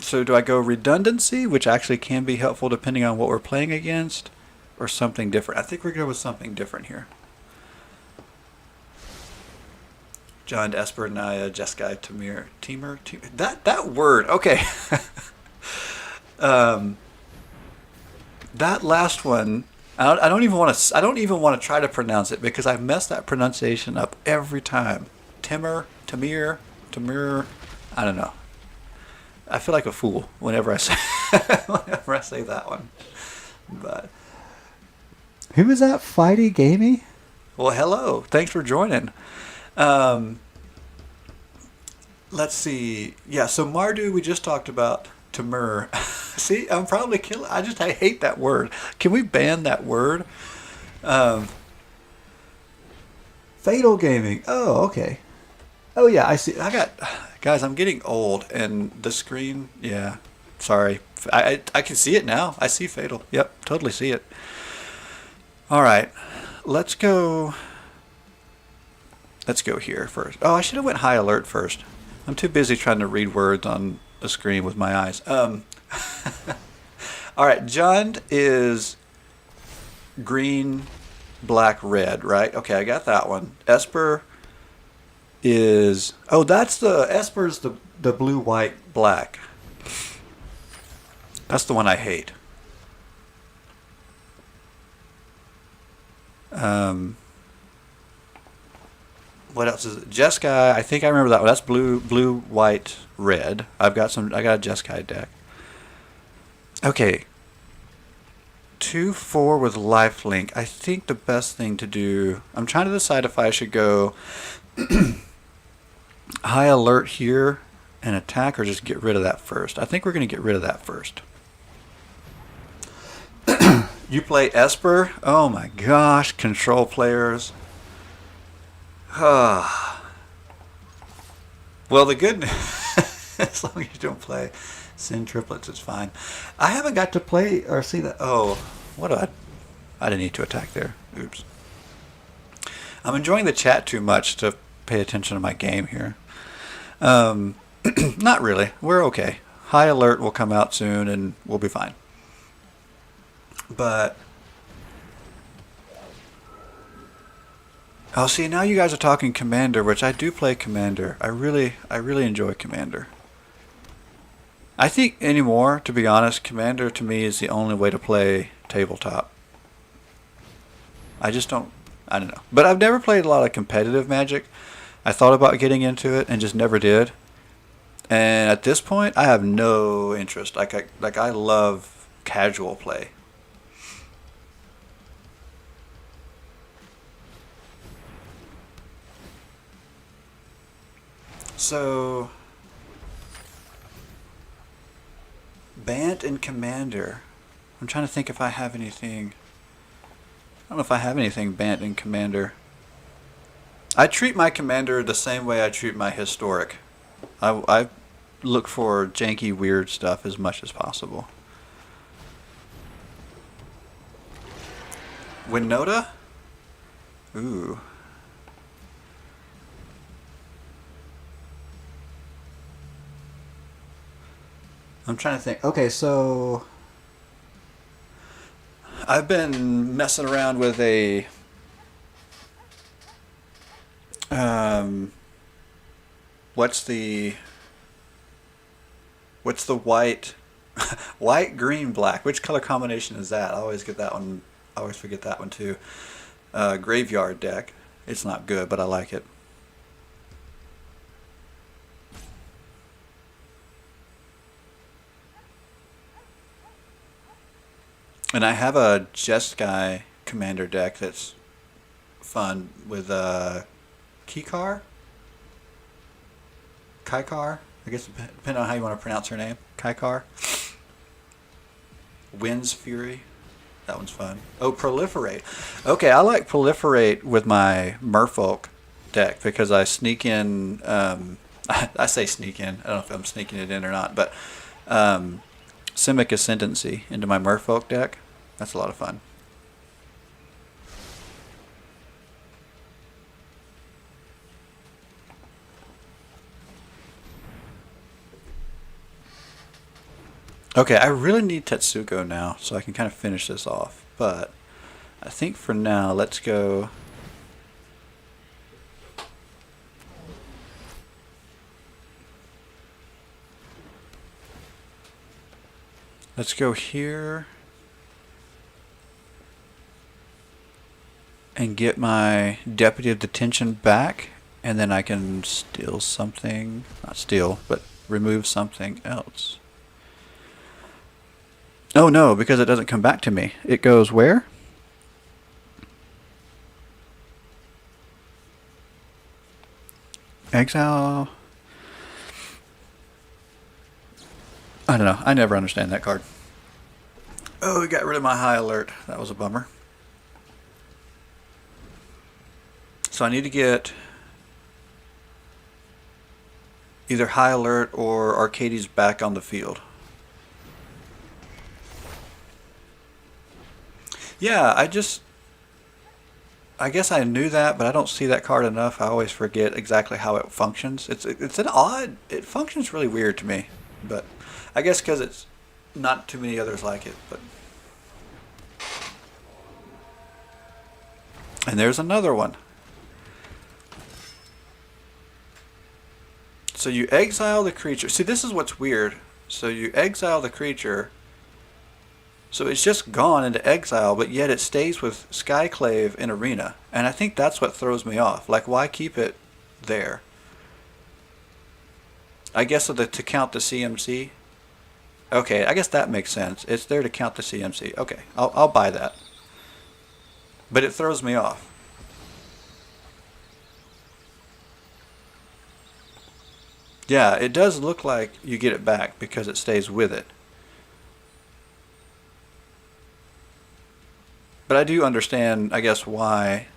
So do I go redundancy, which actually can be helpful depending on what we're playing against, or something different? I think we're going with something different here. John, Esper, Naya, Jeskai, Timur. That word, okay. That last one, I don't even want to try to pronounce it because I mess that pronunciation up every time. Tamir, I don't know. I feel like a fool whenever I say that one. But who is that? Fighty Gamey? Well, hello. Thanks for joining. Let's see. Yeah, so Mardu we just talked about. Tamir. See, I'm probably killing. I hate that word. Can we ban that word? Fatal Gaming. Oh, okay. Oh yeah, I see. Guys, I'm getting old, and the screen. Yeah, Sorry. I can see it now. I see Fatal. Yep, totally see it. All right. Let's go here first. Oh, I should have went high alert first. I'm too busy trying to read words on a screen with my eyes. All right, Jund is green, black, red, right? Okay, I got that one. Esper is... Oh, that's the... Esper's the blue, white, black. That's the one I hate. What else is it? Jeskai, I think I remember that one. That's blue, white, red. I got a Jeskai deck. Okay. 2/4 with lifelink. I think the best thing to do... I'm trying to decide if I should go high alert here and attack or just get rid of that first. I think we're going to get rid of that first. You play Esper? Oh my gosh, control players. Well, the good as long as you don't play Sin Triplets, it's fine. I haven't got to play or see that. Oh, what do I didn't need to attack there. Oops. I'm enjoying the chat too much to pay attention to my game here. Not really. We're okay. High alert will come out soon and we'll be fine. But oh, see, now you guys are talking Commander, which I do play Commander. I really enjoy Commander. I think anymore, to be honest, Commander to me is the only way to play tabletop. I don't know. But I've never played a lot of competitive Magic. I thought about getting into it and just never did. And at this point, I have no interest. Like I love casual play. So, Bant and Commander. I'm trying to think if I have anything. I don't know if I have anything Bant and Commander. I treat my Commander the same way I treat my Historic. I look for janky, weird stuff as much as possible. Winota? Ooh. I'm trying to think. Okay, so I've been messing around with a what's the white white, green, black? Which color combination is that? I always get that one. I always forget that one too. Graveyard deck. It's not good, but I like it. And I have a Jeskai Commander deck that's fun with Kikar? Kaikar? I guess depending on how you want to pronounce her name. Kaikar? Wind's Fury? That one's fun. Oh, Proliferate. Okay, I like Proliferate with my Merfolk deck because I sneak in... I say sneak in. I don't know if I'm sneaking it in or not, but... Simic Ascendancy into my Merfolk deck. That's a lot of fun. Okay, I really need Tetsuko now, so I can kind of finish this off. But I think for now, let's go... Let's go here and get my Deputy of Detention back, and then I can steal something, not steal, but remove something else. Oh no, because it doesn't come back to me. It goes where? Exile. I don't know. I never understand that card. Oh, we got rid of my high alert. That was a bummer. So I need to get either high alert or Arcades back on the field. Yeah, I guess I knew that, but I don't see that card enough. I always forget exactly how it functions. It's an odd. It functions really weird to me, but I guess because it's not too many others like it. But and there's another one. So you exile the creature. See, this is what's weird. So you exile the creature. So it's just gone into exile, but yet it stays with Skyclave in Arena. And I think that's what throws me off. Like, why keep it there? I guess to count the CMC. Okay, I guess that makes sense. It's there to count the CMC. Okay, I'll buy that. But it throws me off. Yeah, it does look like you get it back because it stays with it. But I do understand, I guess, why.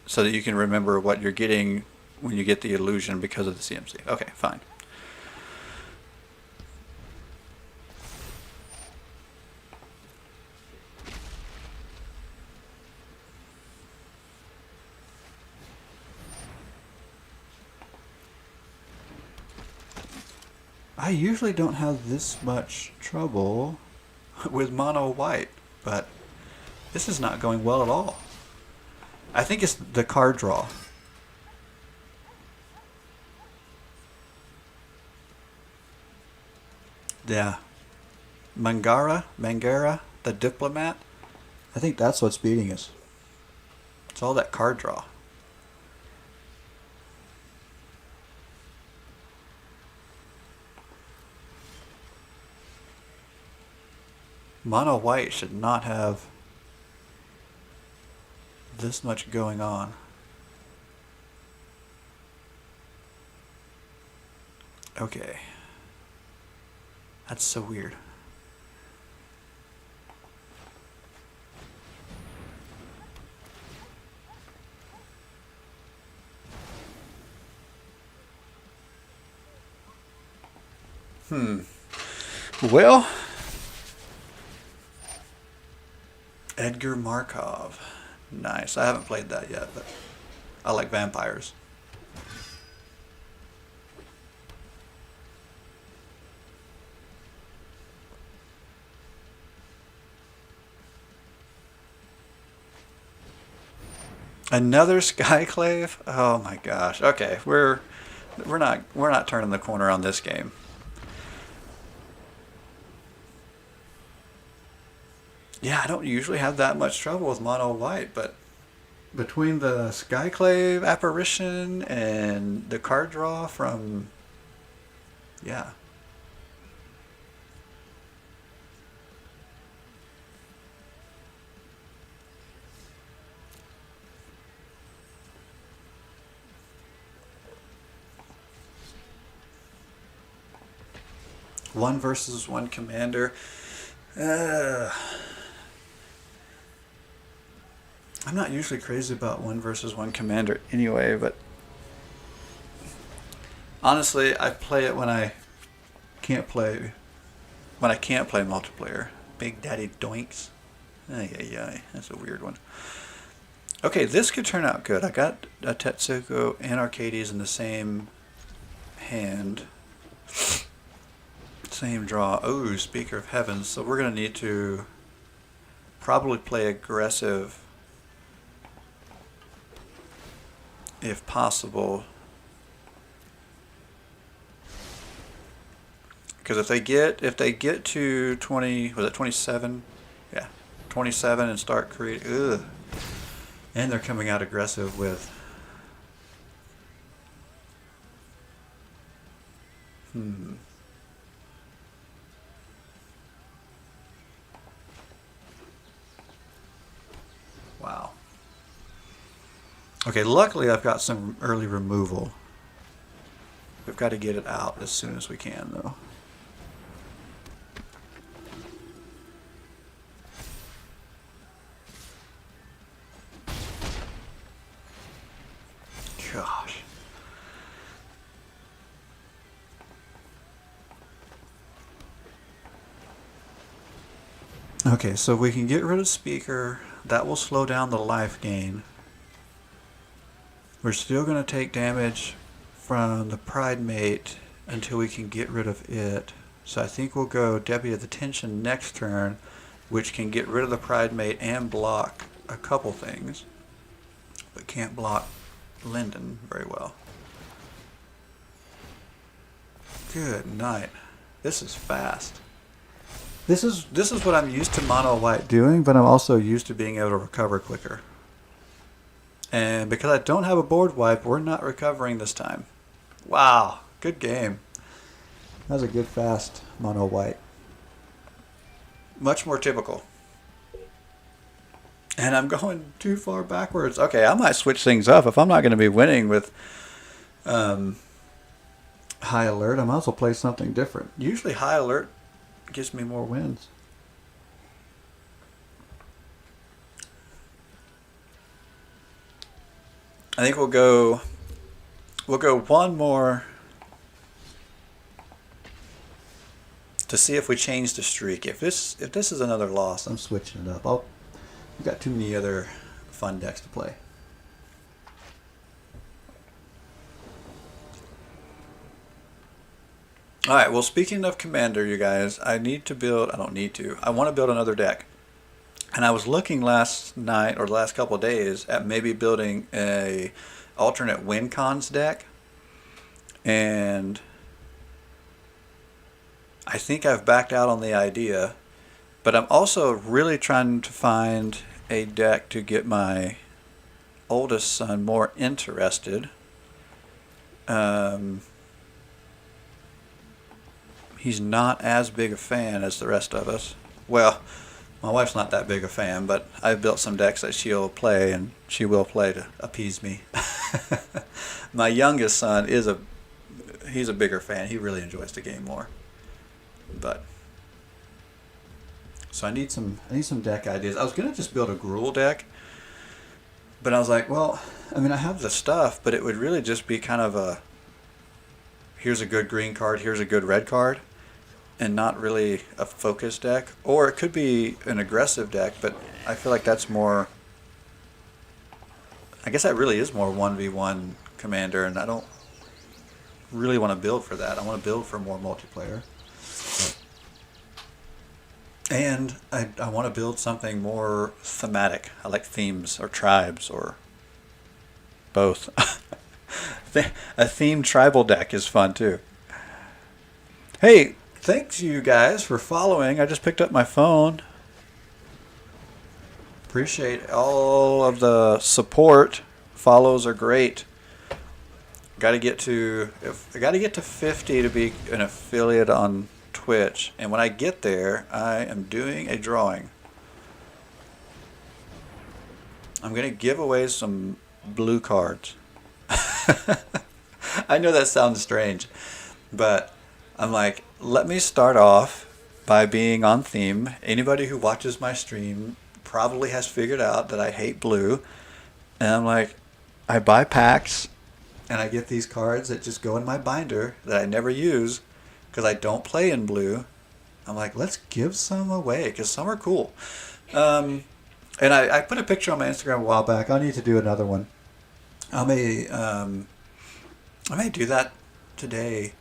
So that you can remember what you're getting when you get the illusion because of the CMC. Okay, fine. I usually don't have this much trouble with mono white, but this is not going well at all. I think it's the card draw. Yeah. Mangara, the diplomat. I think that's what's beating us. It's all that card draw. Mono white should not have this much going on. Okay. That's so weird. Well, Edgar Markov. Nice. I haven't played that yet, but I like vampires. Another Skyclave? Oh my gosh. Okay, we're not turning the corner on this game. Yeah, I don't usually have that much trouble with mono white, but between the Skyclave apparition and the card draw from, yeah. One versus one commander. I'm not usually crazy about one versus one commander anyway, but honestly, I play it when I can't play multiplayer. Big Daddy Doinks. Ay, that's a weird one. Okay, this could turn out good. I got a Tetsuko and Arcades in the same hand. Same draw. Oh, Speaker of Heavens. So we're going to need to probably play aggressive if possible. Because if they get to 20, was it 27? Yeah, 27 and start creating, ugh. And they're coming out aggressive with, Wow. Okay, luckily I've got some early removal. We've got to get it out as soon as we can, though. Gosh. Okay, so we can get rid of Speaker. That will slow down the life gain. We're still going to take damage from the Pride Mate until we can get rid of it. So I think we'll go Deputy of the Tension next turn, which can get rid of the Pride Mate and block a couple things, but can't block Linden very well. Good night. This is fast. This is what I'm used to mono white doing, but I'm also used to being able to recover quicker. And because I don't have a board wipe, we're not recovering this time. Wow, good game. That was a good fast mono white. Much more typical. And I'm going too far backwards. Okay, I might switch things up. If I'm not going to be winning with high alert, I might as well play something different. Usually high alert gives me more wins. I think we'll go one more to see if we change the streak. If this is another loss, I'm switching it up. We've got too many other fun decks to play. Alright, well, speaking of Commander, you guys, I want to build another deck. And I was looking last night, or the last couple of days, at maybe building a alternate win cons deck. And I think I've backed out on the idea. But I'm also really trying to find a deck to get my oldest son more interested. He's not as big a fan as the rest of us. Well, my wife's not that big a fan, but I've built some decks that she'll play, and she will play to appease me. My youngest son he's a bigger fan. He really enjoys the game more. But so I need some deck ideas. I was gonna just build a Gruul deck, but I was like, well, I mean, I have the stuff, but it would really just be kind of here's a good green card, here's a good red card, and not really a focus deck. Or it could be an aggressive deck, but I feel like that's more, I guess that really is more 1v1 Commander, and I don't really want to build for that. I want to build for more multiplayer. And I want to build something more thematic. I like themes or tribes or both. A themed tribal deck is fun too. Hey, thanks you guys for following. I just picked up my phone. Appreciate all of the support. Follows are great. I got to get to 50 to be an affiliate on Twitch, and when I get there, I am doing a drawing. I'm gonna give away some blue cards. I know that sounds strange, but I'm like, let me start off by being on theme. Anybody who watches my stream probably has figured out that I hate blue, and I'm like, I buy packs, and I get these cards that just go in my binder that I never use because I don't play in blue. I'm like, let's give some away because some are cool. And I put a picture on my Instagram a while back. I need to do another one. I may do that today.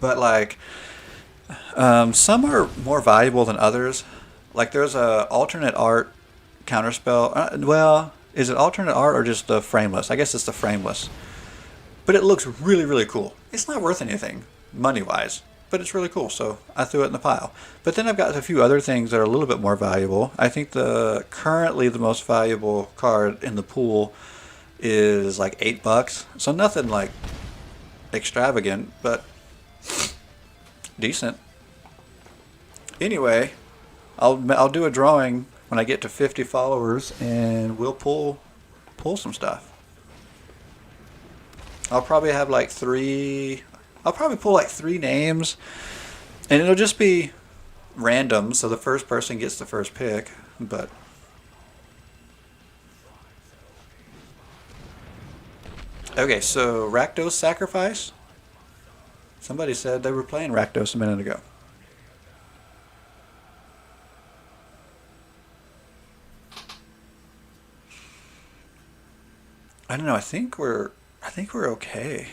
But like, some are more valuable than others. Like there's a alternate art counterspell. Well, is it alternate art or just the frameless? I guess it's the frameless. But it looks really, really cool. It's not worth anything money-wise, but it's really cool, so I threw it in the pile. But then I've got a few other things that are a little bit more valuable. I think currently the most valuable card in the pool is like $8, so nothing like extravagant, but decent. Anyway, I'll do a drawing when I get to 50 followers, and we'll pull some stuff. I'll probably have like I'll probably pull like 3 names, and it'll just be random, so the first person gets the first pick. But okay, so Rakdos Sacrifice. Somebody said they were playing Rakdos a minute ago. I don't know. I think we're okay.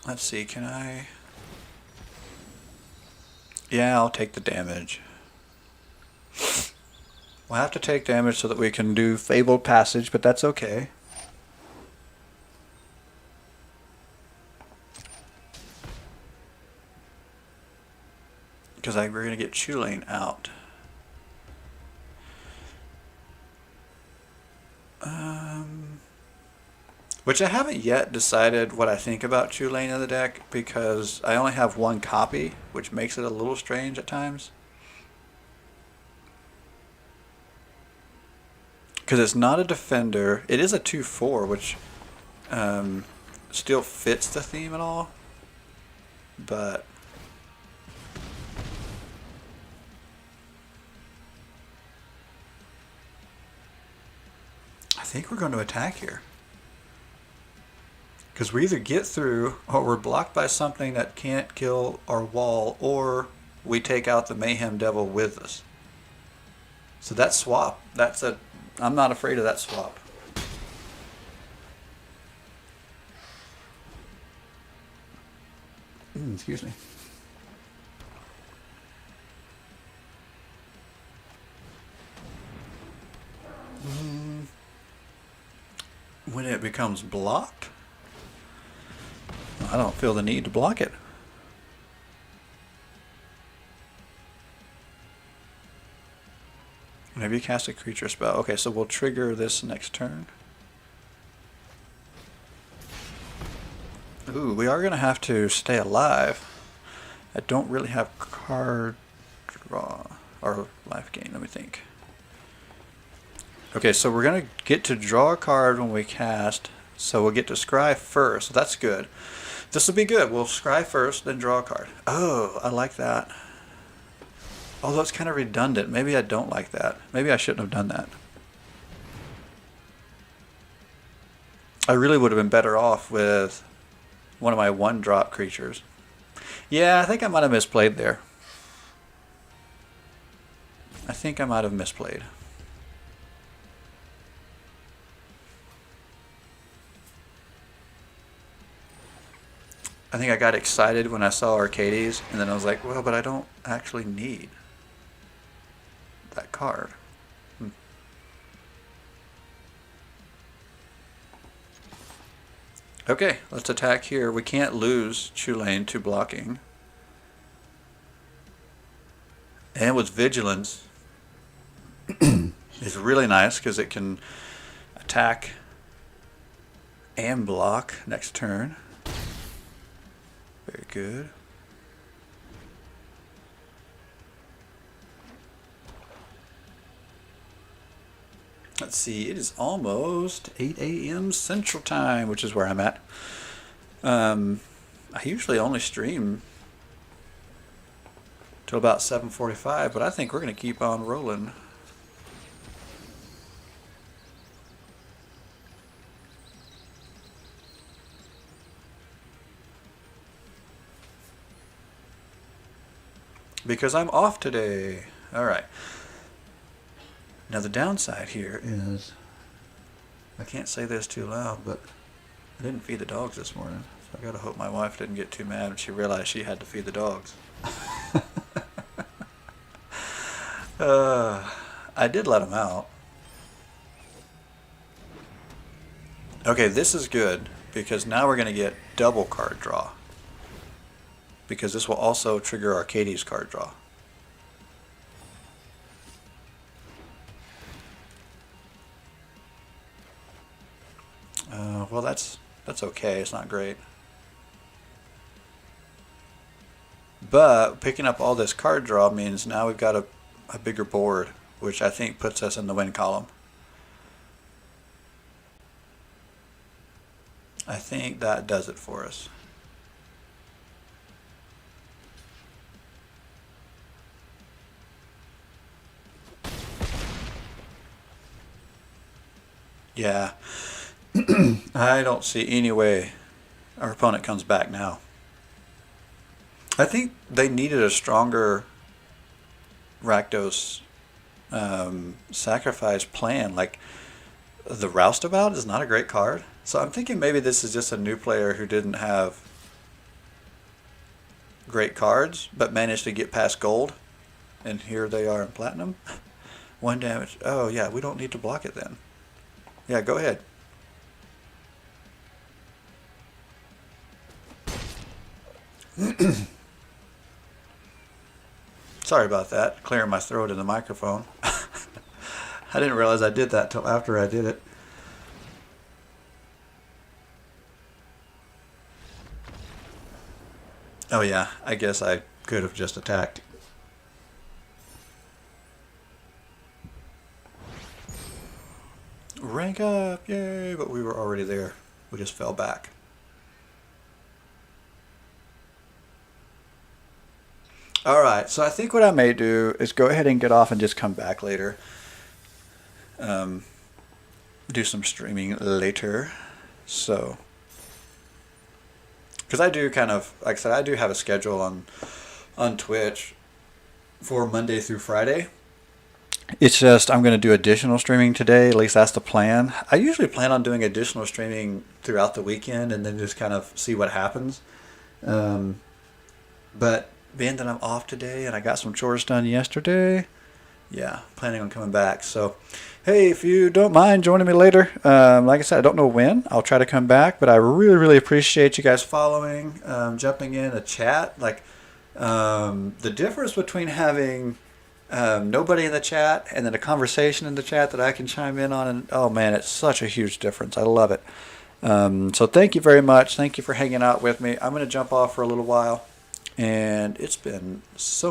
Let's see. Can I? Yeah, I'll take the damage. We'll have to take damage so that we can do Fabled Passage, but that's okay. Because we're going to get Chulane out. Which I haven't yet decided what I think about Chulane in the deck, because I only have one copy, which makes it a little strange at times. Because it's not a defender. It is a 2/4, which still fits the theme and all. But I think we're going to attack here. Because we either get through, or we're blocked by something that can't kill our wall, or we take out the Mayhem Devil with us. So that swap, I'm not afraid of that swap. Excuse me. When it becomes blocked, I don't feel the need to block it. Whenever you cast a creature spell. Okay, so we'll trigger this next turn. Ooh, we are going to have to stay alive. I don't really have card draw or life gain, let me think. Okay, so we're going to get to draw a card when we cast. So we'll get to scry first. So that's good. This will be good. We'll scry first, then draw a card. Oh, I like that. Although it's kind of redundant. Maybe I don't like that. Maybe I shouldn't have done that. I really would have been better off with one of my 1-drop creatures. Yeah, I think I might have misplayed there. I think I might have misplayed. I think I got excited when I saw Arcades, and then I was like, well, but I don't actually need that card. Okay, let's attack here. We can't lose Chulane to blocking. And with Vigilance, it's really nice because it can attack and block next turn. Very good. Let's see, it is almost 8 a.m. Central Time, which is where I'm at. I usually only stream till about 7:45, but I think we're going to keep on rolling. Because I'm off today. Alright. Now the downside here is, I can't say this too loud, but I didn't feed the dogs this morning. So I gotta hope my wife didn't get too mad when she realized she had to feed the dogs. I did let them out. Okay, this is good, because now we're gonna get double card draw. Because this will also trigger Arcades card draw. Well, that's okay. It's not great. But picking up all this card draw means now we've got a bigger board, which I think puts us in the win column. I think that does it for us. Yeah. I don't see any way our opponent comes back now. I think they needed a stronger Rakdos sacrifice plan. Like, the Roustabout is not a great card. So I'm thinking maybe this is just a new player who didn't have great cards, but managed to get past gold. And here they are in platinum. 1 damage. Oh, yeah, we don't need to block it then. Yeah, go ahead. Sorry about that. Clearing my throat in the microphone. I didn't realize I did that till after I did it. Oh yeah, I guess I could have just attacked. Rank up, yay, but we were already there. We just fell back. Alright, so I think what I may do is go ahead and get off and just come back later. Do some streaming later. So, because I do kind of, like I said, I do have a schedule on Twitch for Monday through Friday. It's just I'm going to do additional streaming today. At least that's the plan. I usually plan on doing additional streaming throughout the weekend and then just kind of see what happens. But being that I'm off today and I got some chores done yesterday, yeah, planning on coming back. So, hey, if you don't mind joining me later, like I said, I don't know when. I'll try to come back, but I really, really appreciate you guys following, jumping in a chat. Like, the difference between having nobody in the chat and then a conversation in the chat that I can chime in on, and oh man, it's such a huge difference. I love it. So thank you very much. Thank you for hanging out with me. I'm going to jump off for a little while, and it's been so